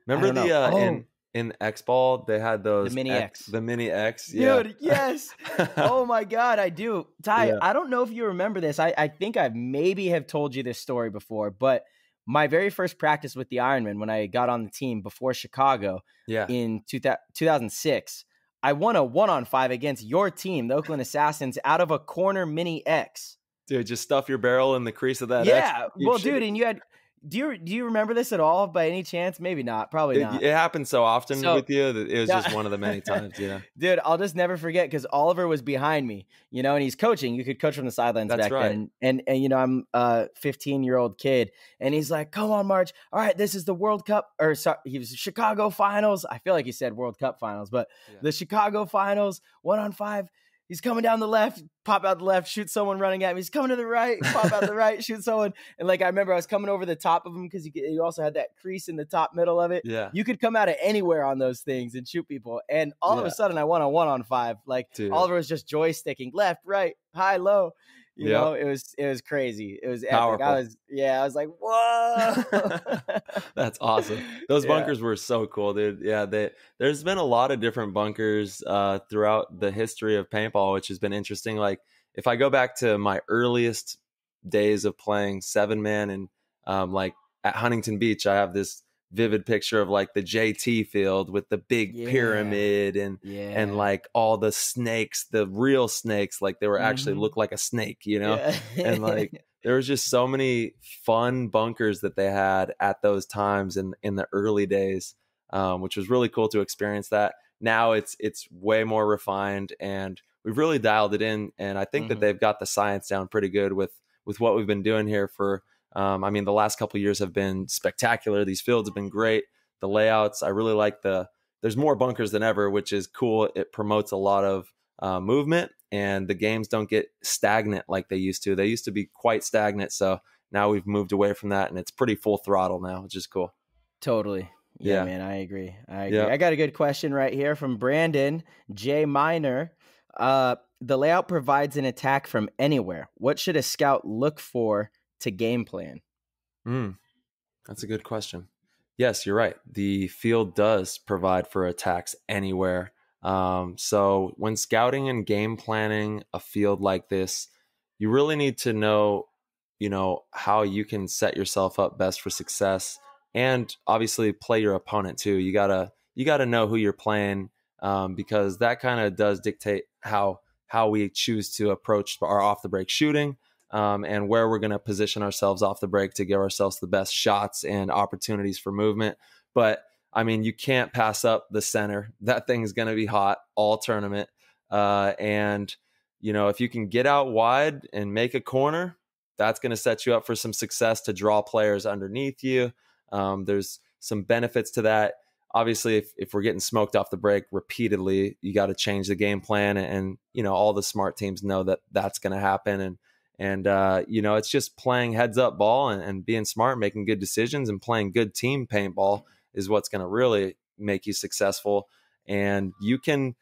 Speaker 4: Remember in X Ball they had those
Speaker 1: the mini X.
Speaker 4: The mini X,
Speaker 1: dude. Yes. Oh my God, I do. Ty, I don't know if you remember this. I think I maybe have told you this story before, but my very first practice with the Ironman when I got on the team before Chicago in 2006, I won a 1-on-5 against your team, the Oakland Assassins, out of a corner mini X.
Speaker 4: Dude, just stuff your barrel in the crease of that X.
Speaker 1: Yeah, well, dude, and you had. Do you remember this at all by any chance? Maybe not. Probably not.
Speaker 4: It happened so often with you that it was just one of the many times. Yeah,
Speaker 1: dude, I'll just never forget because Oliver was behind me, and he's coaching. You could coach from the sidelines back then. And I'm a 15-year-old kid, and he's like, "Come on, March. All right, this is the World Cup." Or sorry, he was Chicago Finals. I feel like he said World Cup Finals, but the Chicago Finals 1-on-5. He's coming down the left, pop out the left, shoot someone running at me. He's coming to the right, pop out the right, shoot someone. And I remember I was coming over the top of him because you also had that crease in the top middle of it. Yeah. You could come out of anywhere on those things and shoot people. And all of a sudden I won a 1-on-5. Oliver was just joysticking left, right, high, low. You know, it was crazy. It was epic. I was like, whoa.
Speaker 4: That's awesome. Those bunkers were so cool, dude. Yeah, there's been a lot of different bunkers throughout the history of paintball, which has been interesting. Like if I go back to my earliest days of playing 7-man and at Huntington Beach, I have this vivid picture of the JT field with the big pyramid and all the snakes, the real snakes, they were actually look like a snake, and there was just so many fun bunkers that they had at those times in the early days, which was really cool to experience that. Now it's way more refined and we've really dialed it in. And I think that they've got the science down pretty good with what we've been doing here for, the last couple of years have been spectacular. These fields have been great. The layouts, I really like there's more bunkers than ever, which is cool. It promotes a lot of movement and the games don't get stagnant like they used to. They used to be quite stagnant. So now we've moved away from that and it's pretty full throttle now, which is cool.
Speaker 1: Totally. Yeah, man, I agree. Yeah. I got a good question right here from Brandon J. Minor. The layout provides an attack from anywhere. What should a scout look for to game plan?
Speaker 4: That's a good question. Yes, you're right. The field does provide for attacks anywhere. So when scouting and game planning a field like this, you really need to know, how you can set yourself up best for success and obviously play your opponent too. You gotta know who you're playing, because that kind of does dictate how how we choose to approach our off the break shooting, and where we're going to position ourselves off the break to give ourselves the best shots and opportunities for movement. But I mean, you can't pass up the center. That thing's going to be hot all tournament. And, you know, if you can get out wide and make a corner, that's going to set you up for some success to draw players underneath you. There's some benefits to that. Obviously, if we're getting smoked off the break repeatedly, you got to change the game plan. And, you know, all the smart teams know that that's going to happen. And you know, it's just playing heads up ball and being smart, making good decisions, and playing good team paintball is what's going to really make you successful. And you can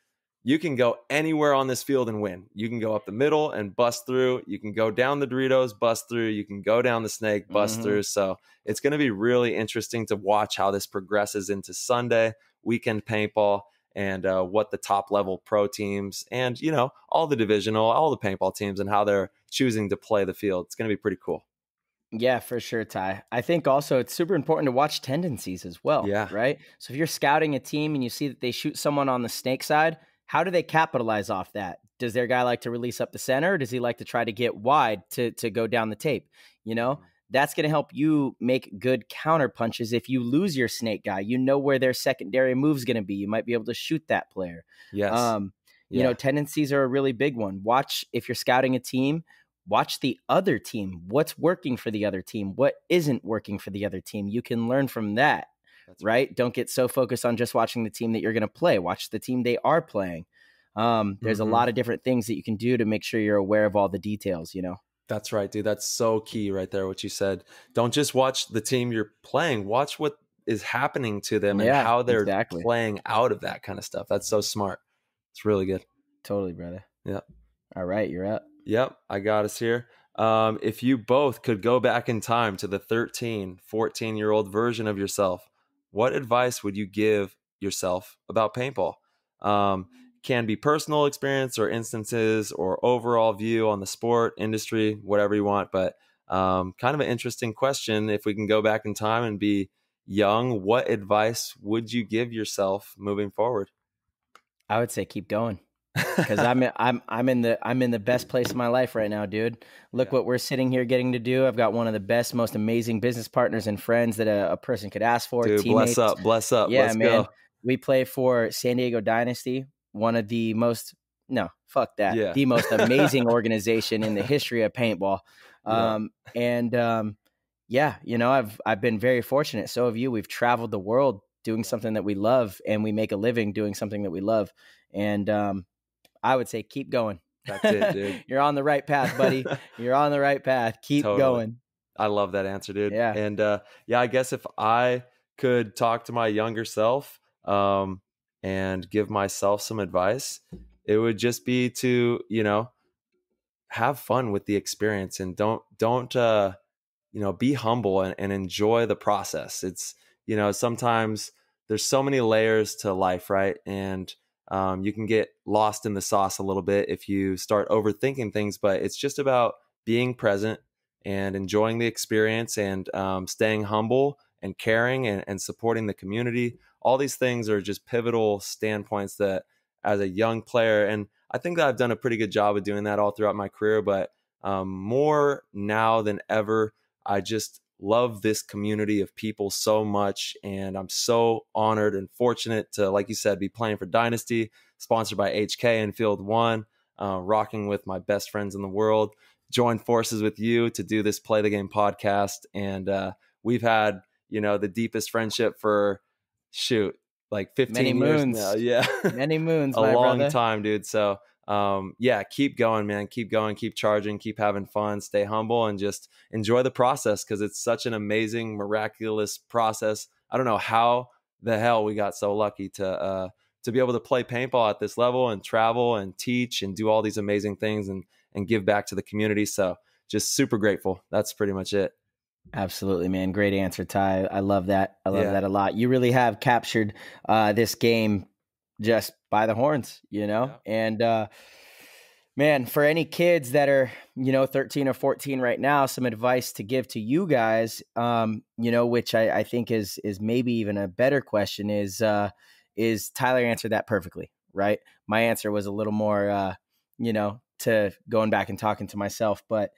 Speaker 4: go anywhere on this field and win. You can go up the middle and bust through. You can go down the Doritos, bust through. You can go down the snake, bust through. So it's going to be really interesting to watch how this progresses into Sunday, weekend paintball, and what the top level pro teams and, you know, all the divisional, all the paintball teams and how they're choosing to play the field. It's going to be pretty cool.
Speaker 1: Yeah, for sure, Ty. I think also it's super important to watch tendencies as well.
Speaker 4: Yeah.
Speaker 1: Right. So if you're scouting a team and you see that they shoot someone on the snake side, how do they capitalize off that? Does their guy like to release up the center? Or does he like to try to get wide to go down the tape? You know, that's going to help you make good counter punches. If you lose your snake guy, you know where their secondary move is going to be. You might be able to shoot that player.
Speaker 4: Yes.
Speaker 1: You know, tendencies are a really big one. Watch, if you're scouting a team, watch the other team. What's working for the other team? What isn't working for the other team? You can learn from that. That's right. Don't get so focused on just watching the team that you're going to play. Watch the team they are playing. There's a lot of different things that you can do to make sure you're aware of all the details, you know?
Speaker 4: That's right, dude. That's so key right there, what you said. Don't just watch the team you're playing. Watch what is happening to them and how they're playing out of that kind of stuff. That's so smart. It's really good.
Speaker 1: Totally, brother.
Speaker 4: Yep.
Speaker 1: All right, you're up.
Speaker 4: Yep, I got us here. If you both could go back in time to the 13, 14-year-old version of yourself, what advice would you give yourself about paintball? Can be personal experience or instances or overall view on the sport, industry, whatever you want. But kind of an interesting question. If we can go back in time and be young, what advice would you give yourself moving forward?
Speaker 1: I would say keep going. Because I'm in the best place of my life right now, dude. Look what we're sitting here getting to do. I've got one of the best, most amazing business partners and friends that a person could ask for.
Speaker 4: Dude,
Speaker 1: teammates.
Speaker 4: bless up.
Speaker 1: Yeah,
Speaker 4: Let's
Speaker 1: man.
Speaker 4: go.
Speaker 1: We play for San Diego Dynasty, one of the most the most amazing organization in the history of paintball. You know, I've been very fortunate. So have you. We've traveled the world doing something that we love, and we make a living doing something that we love. And I would say keep going.
Speaker 4: That's it, dude.
Speaker 1: You're on the right path, buddy. You're on the right path. Keep going.
Speaker 4: I love that answer, dude.
Speaker 1: Yeah.
Speaker 4: And I guess if I could talk to my younger self and give myself some advice, it would just be to, you know, have fun with the experience and don't you know, be humble and enjoy the process. It's, you know, sometimes there's so many layers to life, right? And you can get lost in the sauce a little bit if you start overthinking things, but it's just about being present and enjoying the experience and staying humble and caring and supporting the community. All these things are just pivotal standpoints that as a young player, and I think that I've done a pretty good job of doing that all throughout my career, but more now than ever, I just love this community of people so much. And I'm so honored and fortunate to, like you said, be playing for Dynasty, sponsored by HK and Field One, rocking with my best friends in the world, join forces with you to do this Play the Game podcast. And we've had, you know, the deepest friendship for like 15 years now. Yeah.
Speaker 1: Many moons,
Speaker 4: a long
Speaker 1: brother.
Speaker 4: time, dude. So keep going, man. Keep going, keep charging, keep having fun, stay humble, and just enjoy the process because it's such an amazing, miraculous process. I don't know how the hell we got so lucky to be able to play paintball at this level and travel and teach and do all these amazing things and give back to the community. So just super grateful. That's pretty much it.
Speaker 1: Absolutely, man. Great answer, Ty. I love that. I love that a lot. You really have captured this game just by the horns, you know? Yeah. And, man, for any kids that are, you know, 13 or 14 right now, some advice to give to you guys, you know, which I think is maybe even a better question is Tyler answered that perfectly, right? My answer was a little more, to going back and talking to myself, but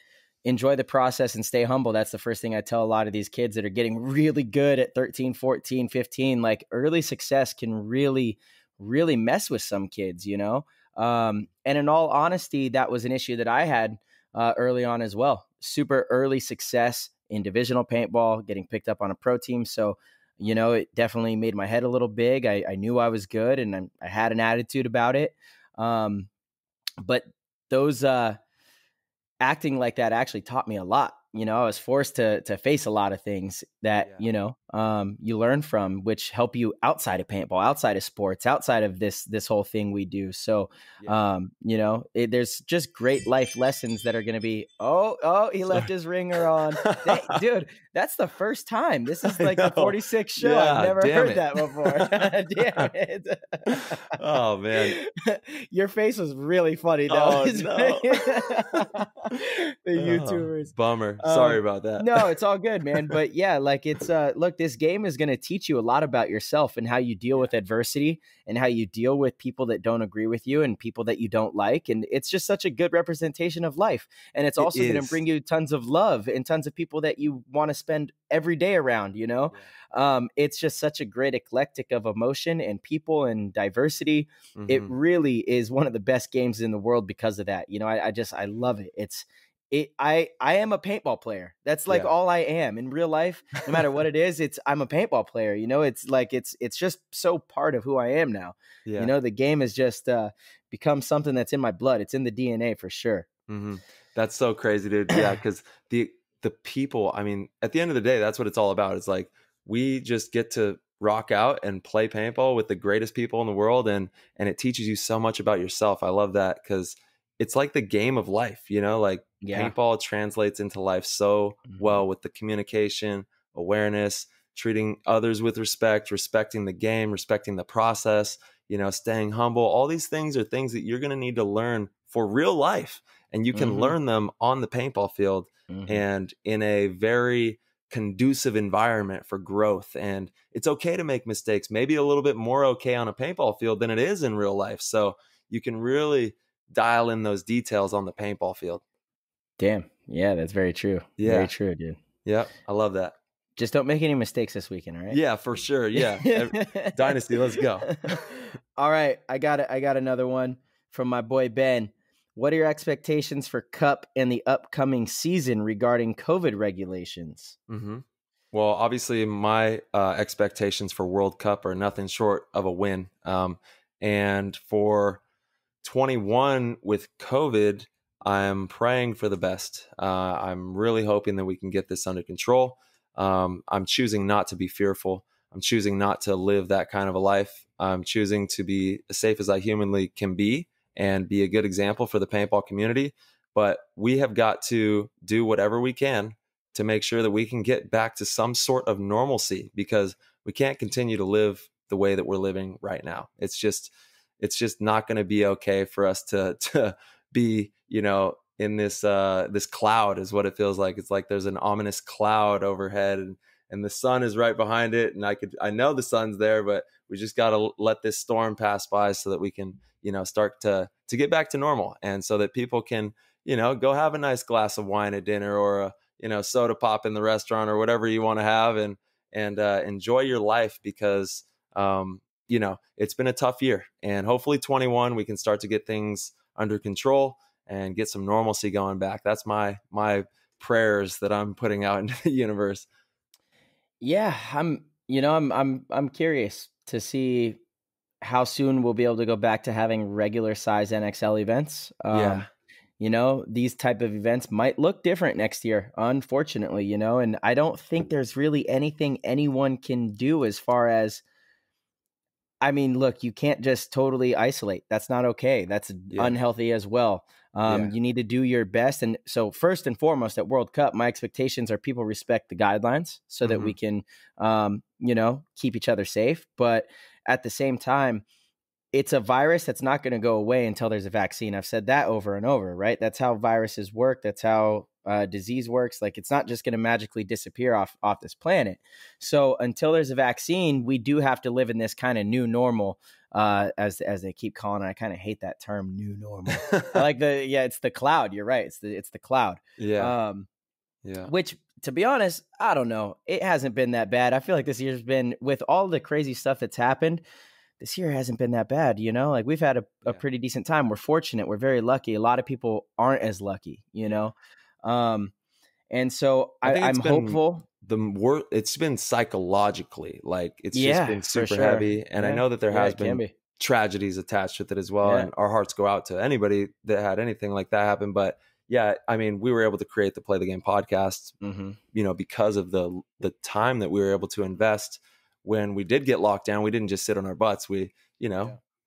Speaker 1: enjoy the process and stay humble. That's the first thing I tell a lot of these kids that are getting really good at 13, 14, 15. Like, early success can really, really mess with some kids, and in all honesty, that was an issue that I had early on as well. Super early success in divisional paintball, getting picked up on a pro team. So, it definitely made my head a little big. I knew I was good, and I had an attitude about it. But those acting like that actually taught me a lot. I was forced to face a lot of things that, you learn from, which help you outside of paintball, outside of sports, outside of this whole thing we do. So, there's just great life lessons that are going to be, he left his ringer on. Dude, that's the first time. This is like the 46th show.
Speaker 4: Yeah,
Speaker 1: I've never heard
Speaker 4: it.
Speaker 1: that before. Damn it.
Speaker 4: Oh, man.
Speaker 1: Your face was really funny, though.
Speaker 4: Oh, no.
Speaker 1: The YouTubers.
Speaker 4: Bummer. Sorry about that.
Speaker 1: No, it's all good, man. But yeah, like, it's look, this game is going to teach you a lot about yourself and how you deal with adversity and how you deal with people that don't agree with you and people that you don't like. And it's just such a good representation of life. And it's also going to bring you tons of love and tons of people that you want to spend every day around, It's just such a great eclectic of emotion and people and diversity. Mm-hmm. It really is one of the best games in the world because of that. I love it. I am a paintball player. That's like all I am in real life. No matter what it is, I'm a paintball player. It's like it's just so part of who I am now. Yeah. The game has just become something that's in my blood. It's in the DNA for sure.
Speaker 4: Mm-hmm. That's so crazy, dude. Yeah, because the people. I mean, at the end of the day, that's what it's all about. It's like we just get to rock out and play paintball with the greatest people in the world, and it teaches you so much about yourself. I love that because it's like the game of life, paintball translates into life so well with the communication, awareness, treating others with respect, respecting the game, respecting the process, staying humble. All these things are things that you're going to need to learn for real life. And you can learn them on the paintball field and in a very conducive environment for growth. And it's okay to make mistakes, maybe a little bit more okay on a paintball field than it is in real life. So you can really dial in those details on the paintball field.
Speaker 1: Damn. Yeah, that's very true. Yeah. Very true, dude.
Speaker 4: Yeah, I love that.
Speaker 1: Just don't make any mistakes this weekend, all right?
Speaker 4: Yeah, for sure. Yeah. Dynasty, let's go.
Speaker 1: All right. I got another one from my boy Ben. What are your expectations for Cup and the upcoming season regarding COVID regulations?
Speaker 4: Mm-hmm. Well, obviously, my expectations for World Cup are nothing short of a win. And for 21 with COVID, I'm praying for the best. I'm really hoping that we can get this under control. I'm choosing not to be fearful. I'm choosing not to live that kind of a life. I'm choosing to be as safe as I humanly can be and be a good example for the paintball community. But we have got to do whatever we can to make sure that we can get back to some sort of normalcy, because we can't continue to live the way that we're living right now. It's just not going to be okay for us to be, in this cloud is what it feels like. It's like there's an ominous cloud overhead and the sun is right behind it. And I know the sun's there, but we just got to let this storm pass by so that we can, start to get back to normal. And so that people can, go have a nice glass of wine at dinner or a, soda pop in the restaurant or whatever you want to have and enjoy your life, because, it's been a tough year, and hopefully 21, we can start to get things under control and get some normalcy going back. That's my prayers that I'm putting out into the universe.
Speaker 1: Yeah, I'm curious to see how soon we'll be able to go back to having regular size NXL events. These type of events might look different next year, unfortunately, and I don't think there's really anything anyone can do as far as, look, you can't just totally isolate. That's not okay. That's unhealthy as well. You need to do your best. And so first and foremost at World Cup, my expectations are people respect the guidelines so that we can, keep each other safe. But at the same time, it's a virus that's not going to go away until there's a vaccine. I've said that over and over, right? That's how viruses work. That's how disease works. Like, it's not just going to magically disappear off this planet. So until there's a vaccine, we do have to live in this kind of new normal, as they keep calling it. I kind of hate that term, new normal. I like it's the cloud. You're right. It's the cloud.
Speaker 4: Yeah.
Speaker 1: Which, to be honest, I don't know. It hasn't been that bad. I feel like this year's been, with all the crazy stuff that's happened, this year hasn't been that bad, like we've had a pretty decent time. We're fortunate. We're very lucky. A lot of people aren't as lucky, and so I'm hopeful.
Speaker 4: It's been psychologically, like it's just been super heavy. And I know that there has been tragedies attached with it as well. And our hearts go out to anybody that had anything like that happen. But yeah, I mean, we were able to create the Play the Game podcast, because of the time that we were able to invest. When we did get locked down, we didn't just sit on our butts. We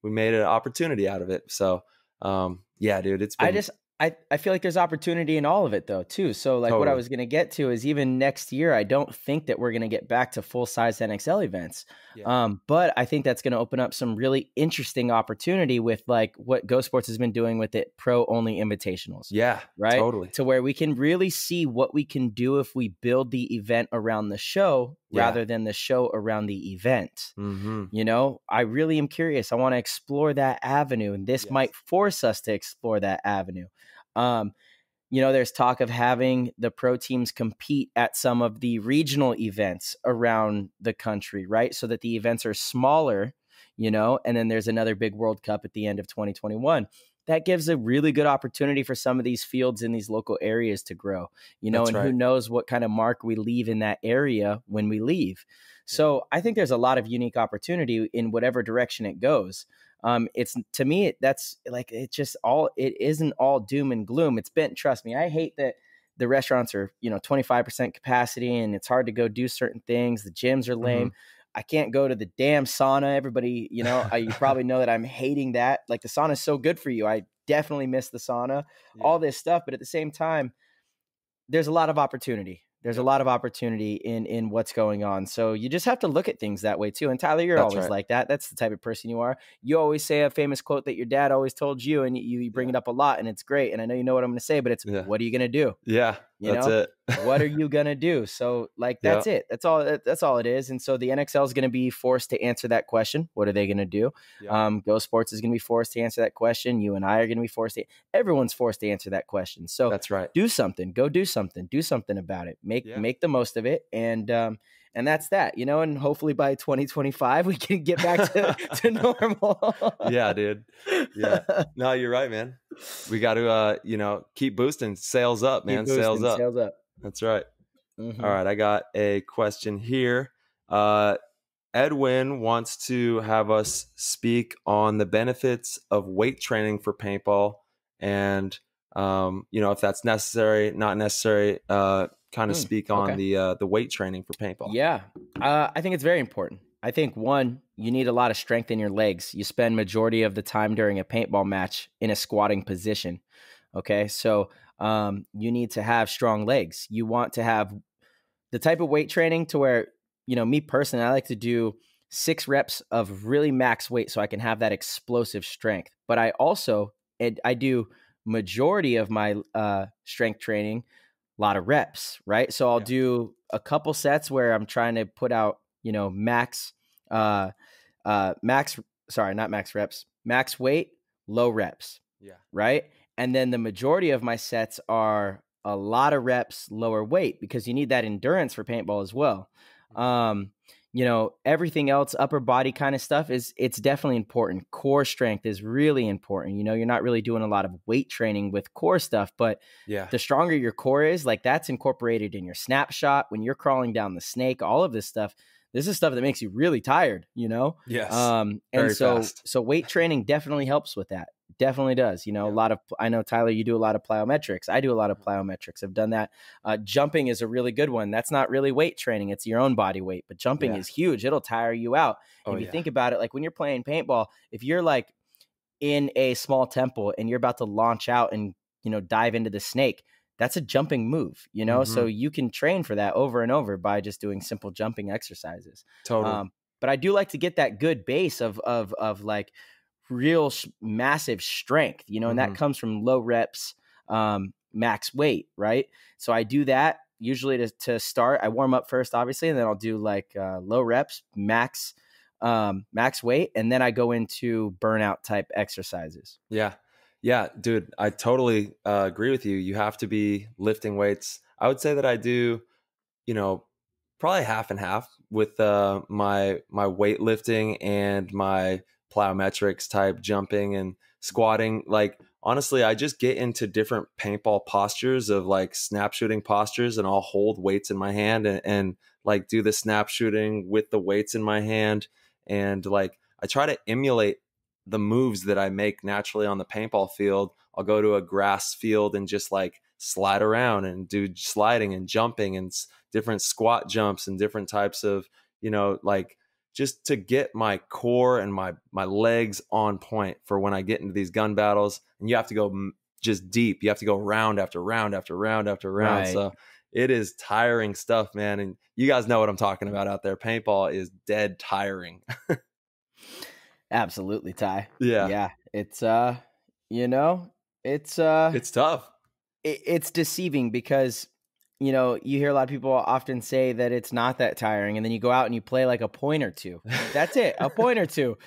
Speaker 4: made an opportunity out of it. So, dude, it's been...
Speaker 1: I feel like there's opportunity in all of it though, too. So like what I was going to get to is, even next year, I don't think that we're going to get back to full size NXL events. But I think that's going to open up some really interesting opportunity with like what Go Sports has been doing with it, pro only invitationals.
Speaker 4: Yeah,
Speaker 1: right.
Speaker 4: Totally.
Speaker 1: To where we can really see what we can do if we build the event around the show rather than the show around the event. I really am curious. I want to explore that avenue, and this might force us to explore that avenue. There's talk of having the pro teams compete at some of the regional events around the country, right? So that the events are smaller, and then there's another big World Cup at the end of 2021. That gives a really good opportunity for some of these fields in these local areas to grow, and who knows what kind of mark we leave in that area when we leave. So I think there's a lot of unique opportunity in whatever direction it goes. It's, to me, that's like, it isn't all doom and gloom. It's been, trust me, I hate that the restaurants are, 25% capacity and it's hard to go do certain things. The gyms are lame. I can't go to the damn sauna. Everybody, you probably know that I'm hating that. Like, the sauna is so good for you. I definitely miss the sauna, all this stuff. But at the same time, there's a lot of opportunity. There's a lot of opportunity in what's going on. So you just have to look at things that way too. And Tyler, you're always like that. That's the type of person you are. You always say a famous quote that your dad always told you, and you bring it up a lot, and it's great. And I know you know what I'm going to say, but it's, what are you going to do?
Speaker 4: Yeah, that's it.
Speaker 1: What are you going to do? So like, that's it. That's all it is. And so the NXL is going to be forced to answer that question. What are they going to do? Go Sports is going to be forced to answer that question. You and I are going to be forced to, everyone's forced to answer that question. So
Speaker 4: that's right.
Speaker 1: Do something, go do something about it. Make the most of it. And that's that, and hopefully by 2025, we can get back to normal.
Speaker 4: Yeah, dude. Yeah. No, you're right, man. We got to, keep boosting sales up, man. Sales up. That's right. All right. I got a question here. Edwin wants to have us speak on the benefits of weight training for paintball, and, if that's necessary, not necessary, kind of speak on the weight training for paintball.
Speaker 1: Yeah. I think it's very important. I think, one, you need a lot of strength in your legs. You spend majority of the time during a paintball match in a squatting position. Okay. So, you need to have strong legs. You want to have the type of weight training to where, me personally, I like to do 6 reps of really max weight so I can have that explosive strength. But I also, I do majority of my strength training, a lot of reps, right? So I'll do a couple sets where I'm trying to put out, max weight, low reps. Yeah. Right. And then the majority of my sets are a lot of reps, lower weight, because you need that endurance for paintball as well. Everything else, upper body kind of stuff, it's definitely important. Core strength is really important. You're not really doing a lot of weight training with core stuff, but the stronger your core is, like, that's incorporated in your snapshot when you're crawling down the snake, all of this stuff. This is stuff that makes you really tired,
Speaker 4: Yes.
Speaker 1: And so weight training definitely helps with that. Definitely does. I know, Tyler, you do a lot of plyometrics. I do a lot of plyometrics. I've done that. Jumping is a really good one. That's not really weight training. It's your own body weight, but jumping is huge. It'll tire you out. If you think about it, like when you're playing paintball, if you're like in a small temple and you're about to launch out and, dive into the snake, that's a jumping move, so you can train for that over and over by just doing simple jumping exercises.
Speaker 4: Totally.
Speaker 1: But I do like to get that good base of like real massive strength, and that comes from low reps, max weight, right? So I do that usually to start. I warm up first, obviously, and then I'll do like low reps, max weight, and then I go into burnout type exercises.
Speaker 4: Yeah. Yeah, dude, I totally agree with you. You have to be lifting weights. I would say that I do, probably half and half with my weightlifting and my plyometrics type jumping and squatting. Like, honestly, I just get into different paintball postures of like snap shooting postures, and I'll hold weights in my hand and like do the snap shooting with the weights in my hand. And like, I try to emulate the moves that I make naturally on the paintball field. I'll go to a grass field and just like slide around and do sliding and jumping and different squat jumps and different types of, like, just to get my core and my legs on point for when I get into these gun battles. And you have to go just deep. You have to go round after round after round after round.
Speaker 1: Right.
Speaker 4: So it is tiring stuff, man. And you guys know what I'm talking about out there. Paintball is dead tiring.
Speaker 1: Absolutely, Ty.
Speaker 4: Yeah.
Speaker 1: Yeah. It's
Speaker 4: It's tough.
Speaker 1: it's deceiving because, you hear a lot of people often say that it's not that tiring. And then you go out and you play like a point or two. That's it, a point or two.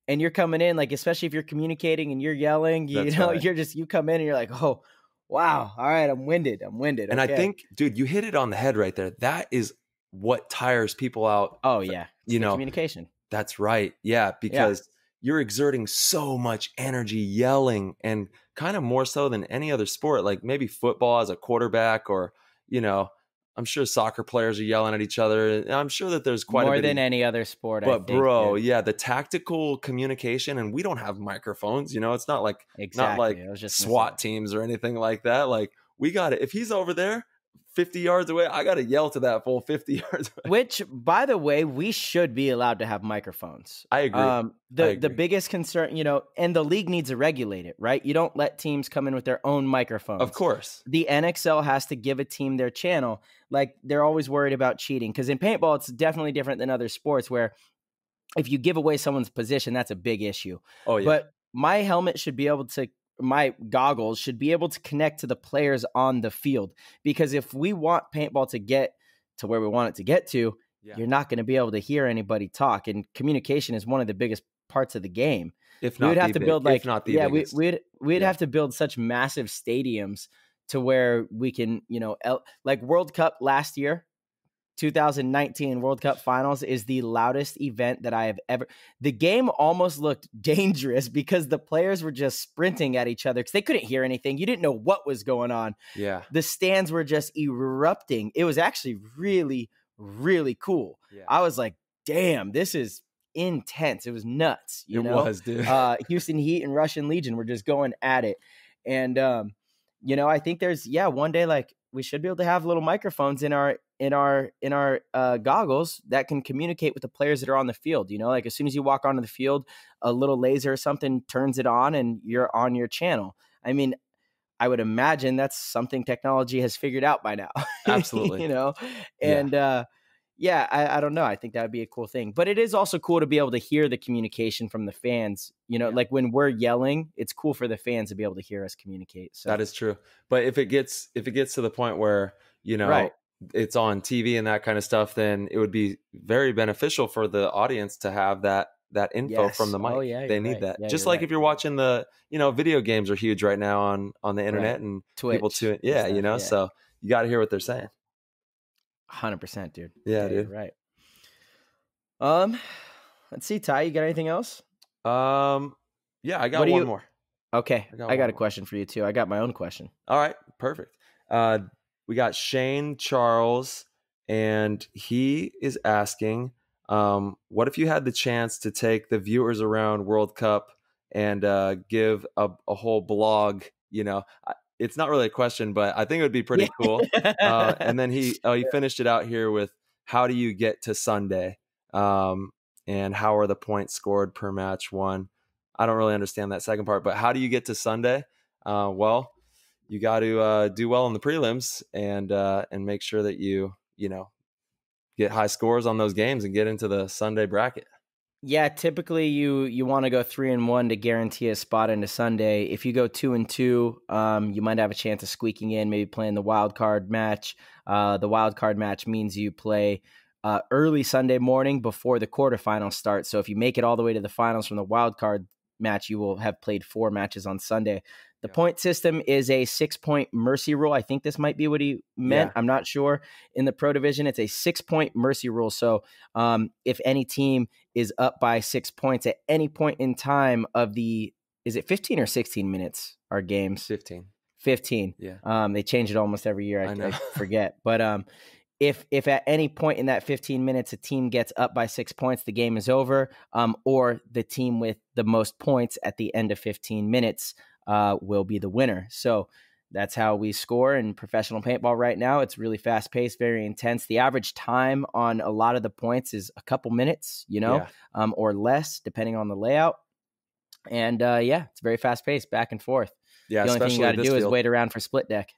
Speaker 1: And you're coming in, like, especially if you're communicating and you're yelling,
Speaker 4: Right.
Speaker 1: you come in and you're like, oh, wow. All right. I'm winded.
Speaker 4: And
Speaker 1: okay.
Speaker 4: I think, dude, you hit it on the head right there. That is what tires people out.
Speaker 1: Oh, yeah. It's the communication.
Speaker 4: That's right. Yeah. Because you're exerting so much energy yelling, and kind of more so than any other sport, like maybe football as a quarterback, or, I'm sure soccer players are yelling at each other. And I'm sure that there's quite
Speaker 1: more
Speaker 4: a bit
Speaker 1: than any other sport.
Speaker 4: But
Speaker 1: I think,
Speaker 4: bro,
Speaker 1: dude.
Speaker 4: yeah, the tactical communication, and we don't have microphones, it's not like
Speaker 1: Exactly. I was just
Speaker 4: SWAT teams or anything like that. Like, we got it. If he's over there 50 yards away, I got to yell to that full 50 yards away.
Speaker 1: Which, by the way, we should be allowed to have microphones.
Speaker 4: I agree.
Speaker 1: The biggest concern, and the league needs to regulate it, right? You don't let teams come in with their own microphones.
Speaker 4: Of course.
Speaker 1: The NXL has to give a team their channel. Like, they're always worried about cheating, because in paintball, it's definitely different than other sports where if you give away someone's position, that's a big issue.
Speaker 4: Oh, yeah.
Speaker 1: But my goggles should be able to connect to the players on the field, because if we want paintball to get to where we want it to get to, you're not going to be able to hear anybody talk. And communication is one of the biggest parts of the game.
Speaker 4: If not,
Speaker 1: we would have to build like,
Speaker 4: biggest.
Speaker 1: we'd have to build such massive stadiums to where we can, like World Cup last year, 2019 World Cup Finals is the loudest event that I have ever. The game almost looked dangerous because the players were just sprinting at each other because they couldn't hear anything. You didn't know what was going on.
Speaker 4: Yeah.
Speaker 1: The stands were just erupting. It was actually really, really cool.
Speaker 4: Yeah.
Speaker 1: I was like, damn, this is intense. It was nuts.
Speaker 4: It was, dude.
Speaker 1: Houston Heat and Russian Legion were just going at it. And, I think there's, one day, like, we should be able to have little microphones in our goggles that can communicate with the players that are on the field. Like, as soon as you walk onto the field, a little laser or something turns it on and you're on your channel. I mean, I would imagine that's something technology has figured out by now.
Speaker 4: Absolutely.
Speaker 1: And I don't know. I think that would be a cool thing, but it is also cool to be able to hear the communication from the fans. Like when we're yelling, it's cool for the fans to be able to hear us communicate. So
Speaker 4: that is true. But if it gets to the point where,
Speaker 1: right,
Speaker 4: it's on TV and that kind of stuff, then it would be very beneficial for the audience to have that info from the mic.
Speaker 1: Oh, yeah,
Speaker 4: they need
Speaker 1: right.
Speaker 4: that.
Speaker 1: Yeah,
Speaker 4: Just
Speaker 1: you're
Speaker 4: like
Speaker 1: right.
Speaker 4: if you're watching the, video games are huge right now on the internet, and
Speaker 1: Twitch,
Speaker 4: people tune. Yeah,
Speaker 1: stuff,
Speaker 4: so you got to hear what they're saying.
Speaker 1: 100%, dude.
Speaker 4: Yeah, dude.
Speaker 1: You're right. Let's see, Ty, you got anything else?
Speaker 4: Yeah, I got one more.
Speaker 1: Okay, I got a
Speaker 4: more.
Speaker 1: question for you too. I got my own question.
Speaker 4: All right, perfect. We got Shane Charles, and he is asking, what if you had the chance to take the viewers around World Cup and give a whole blog? It's not really a question, but I think it would be pretty cool. And then he finished it out here with, how do you get to Sunday? And how are the points scored per match won? I don't really understand that second part, but how do you get to Sunday? Well, you got to do well in the prelims and make sure that you get high scores on those games and get into the Sunday bracket.
Speaker 1: Yeah, typically you want to go 3-1 to guarantee a spot into Sunday. If you go 2-2, you might have a chance of squeaking in, maybe playing the wild card match. The wild card match means you play early Sunday morning before the quarterfinals start. So if you make it all the way to the finals from the wild card match, you will have played 4 matches on Sunday. The point system is a 6-point mercy rule. I think this might be what he meant. I'm not sure. In the pro division, it's a 6-point mercy rule. So if any team is up by 6 points at any point in time of is it 15 or 16 minutes are games? 15.
Speaker 4: Yeah.
Speaker 1: They change it almost every year.
Speaker 4: I know.
Speaker 1: I forget. But if at any point in that 15 minutes a team gets up by 6 points, the game is over. Or the team with the most points at the end of 15 minutes will be the winner. So that's how we score in professional paintball right now. It's really fast paced, very intense. The average time on a lot of the points is a couple minutes, or less, depending on the layout. And it's very fast paced, back and forth.
Speaker 4: Yeah,
Speaker 1: the only thing you got to do is wait around for split deck.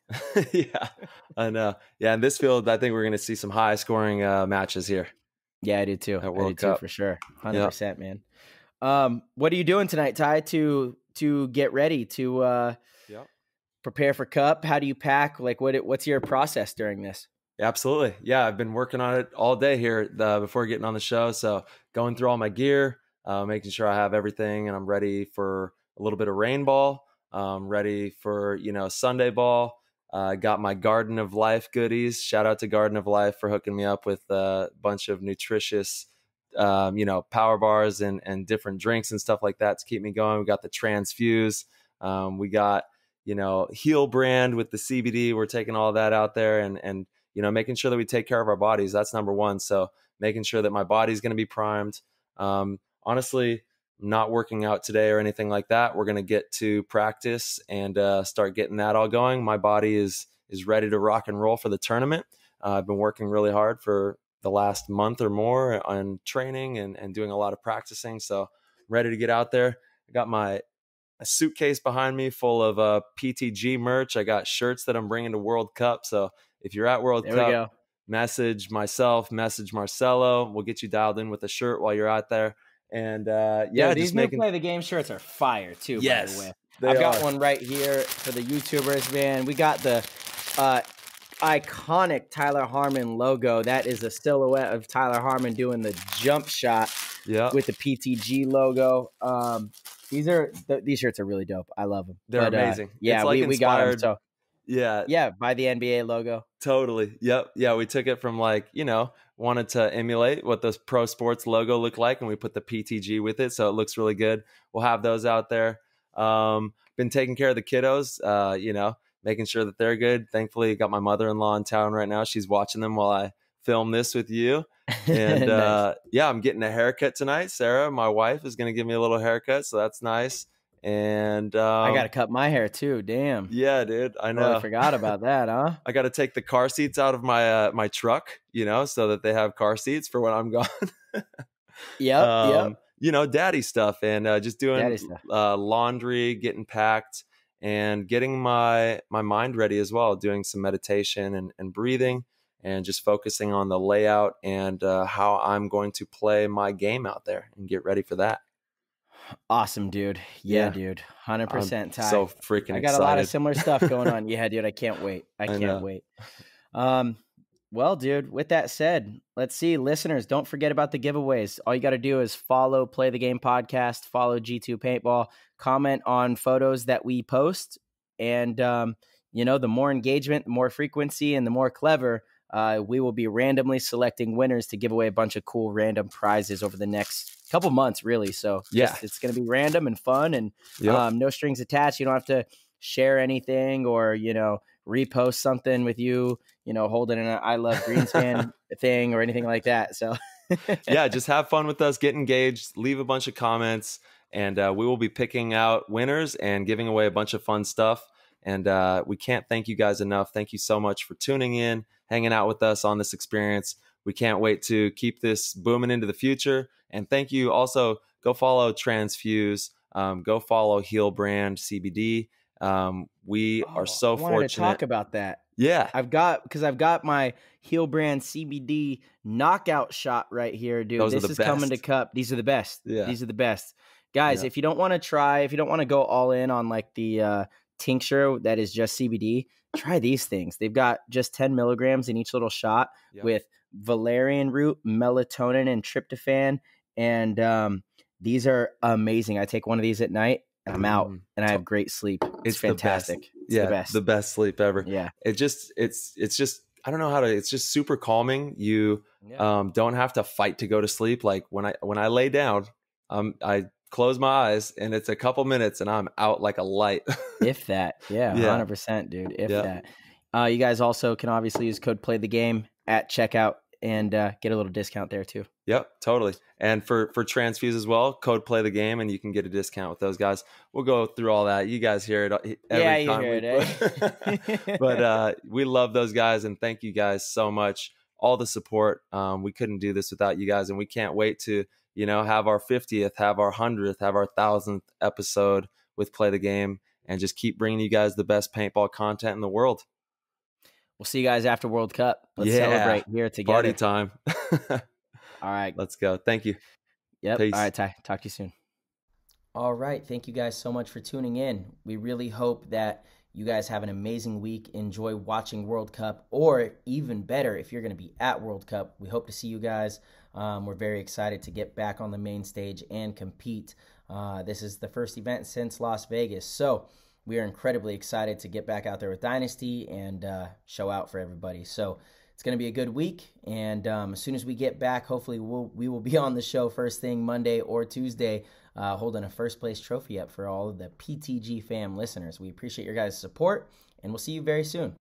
Speaker 4: Yeah, I know. Yeah, in this field, I think we're going to see some high scoring matches here.
Speaker 1: Yeah, I do too.
Speaker 4: At World Cup.
Speaker 1: For sure. 100%, man. What are you doing tonight, Ty, to get ready to prepare for Cup? How do you pack? Like, what's your process during this?
Speaker 4: Yeah, absolutely. Yeah, I've been working on it all day here before getting on the show. So going through all my gear, making sure I have everything, and I'm ready for a little bit of rain ball. Ready for, Sunday ball. Got my Garden of Life goodies. Shout out to Garden of Life for hooking me up with a bunch of nutritious, power bars and different drinks and stuff like that to keep me going. We got the Transfuse. We got, Heal brand with the CBD. We're taking all that out there and making sure that we take care of our bodies. That's number one. So making sure that my body's going to be primed. Honestly, not working out today or anything like that. We're going to get to practice and start getting that all going. My body is ready to rock and roll for the tournament. I've been working really hard for the last month or more on training and doing a lot of practicing. So ready to get out there. I got a suitcase behind me full of PTG merch. I got shirts that I'm bringing to World Cup. So if you're at World Cup, message myself, message Marcello. We'll get you dialed in with a shirt while you're out there. And
Speaker 1: these new Play the Game shirts are fire too.
Speaker 4: Yes,
Speaker 1: by the way, I've got one right here for the YouTubers. Man, we got the iconic Tyler Harmon logo. That is a silhouette of Tyler Harmon doing the jump shot with the PTG logo. These shirts are really dope. I love them.
Speaker 4: They're amazing.
Speaker 1: Yeah, we got them. So yeah, by the NBA logo.
Speaker 4: Totally. Yep. Yeah, we took it from wanted to emulate what the Pro Sports logo looked like, and we put the PTG with it, so it looks really good. We'll have those out there. Been taking care of the kiddos, making sure that they're good. Thankfully, got my mother-in-law in town right now. She's watching them while I film this with you. And nice. I'm getting a haircut tonight. Sarah, my wife, is going to give me a little haircut, so that's nice. And
Speaker 1: I got to cut my hair too. Damn.
Speaker 4: Yeah, dude. I know.
Speaker 1: I forgot about that, huh?
Speaker 4: I got to take the car seats out of my my truck, so that they have car seats for when I'm gone.
Speaker 1: Yep.
Speaker 4: Daddy stuff and just doing laundry, getting packed, and getting my mind ready as well. Doing some meditation and breathing, and just focusing on the layout and how I'm going to play my game out there and get ready for that.
Speaker 1: Awesome, dude. Yeah, dude. 100%. Ty.
Speaker 4: So freaking excited.
Speaker 1: I got a lot of similar stuff going on. Yeah, dude. I can't wait. I can't wait. Well, dude, with that said, let's see. Listeners, don't forget about the giveaways. All you got to do is follow Play the Game Podcast, follow G2 Paintball, comment on photos that we post. And, the more engagement, the more frequency, and the more clever, we will be randomly selecting winners to give away a bunch of cool random prizes over the next couple months, really. So it's going to be random and fun and no strings attached. You don't have to share anything or, repost something with you, holding an I Love Greenspan thing or anything like that. So
Speaker 4: just have fun with us, get engaged, leave a bunch of comments, and we will be picking out winners and giving away a bunch of fun stuff. And we can't thank you guys enough. Thank you so much for tuning in, hanging out with us on this experience. We can't wait to keep this booming into the future. And thank you. Also, go follow Transfuse. Go follow Heal Brand CBD. We are so
Speaker 1: I wanted
Speaker 4: fortunate.
Speaker 1: to talk about that.
Speaker 4: Yeah.
Speaker 1: I've got my Heal Brand CBD knockout shot right here, dude.
Speaker 4: Those are
Speaker 1: This
Speaker 4: the
Speaker 1: is coming to
Speaker 4: best.
Speaker 1: cup. These are the best.
Speaker 4: Yeah.
Speaker 1: These are the best. Guys,
Speaker 4: Yeah.
Speaker 1: if you don't want to go all in on like the tincture that is just CBD, try these things. They've got just 10 milligrams in each little shot with valerian root, melatonin, and tryptophan. And these are amazing. I take one of these at night and I'm out and I have great sleep. It's fantastic. It's the best.
Speaker 4: The best sleep ever.
Speaker 1: Yeah.
Speaker 4: It's just I don't know how to, it's just super calming. You don't have to fight to go to sleep. Like when I lay down, I close my eyes and it's a couple minutes and I'm out like a light.
Speaker 1: If that. Yeah, 100%, dude. If that. You guys also can obviously use code PLAYTHEGAME at checkout and get a little discount there too.
Speaker 4: Yep, totally. And for Transfuse as well, code PLAYTHEGAME and you can get a discount with those guys. We'll go through all that. You guys hear it every time.
Speaker 1: You hear it.
Speaker 4: But we love those guys and thank you guys so much. All the support. We couldn't do this without you guys and we can't wait to, have our 50th, have our 100th, have our 1000th episode with Play the Game and just keep bringing you guys the best paintball content in the world.
Speaker 1: We'll see you guys after World Cup. Let's celebrate here together.
Speaker 4: Party time.
Speaker 1: All right.
Speaker 4: Let's go. Thank you.
Speaker 1: Yep.
Speaker 4: Peace.
Speaker 1: All right, Ty. Talk to you soon. All right. Thank you guys so much for tuning in. We really hope that you guys have an amazing week. Enjoy watching World Cup, or even better, if you're going to be at World Cup, we hope to see you guys. We're very excited to get back on the main stage and compete. This is the first event since Las Vegas. So we are incredibly excited to get back out there with Dynasty and show out for everybody. So it's going to be a good week. And as soon as we get back, hopefully we will be on the show first thing Monday or Tuesday, holding a first place trophy up for all of the PTG fam listeners. We appreciate your guys' support, and we'll see you very soon.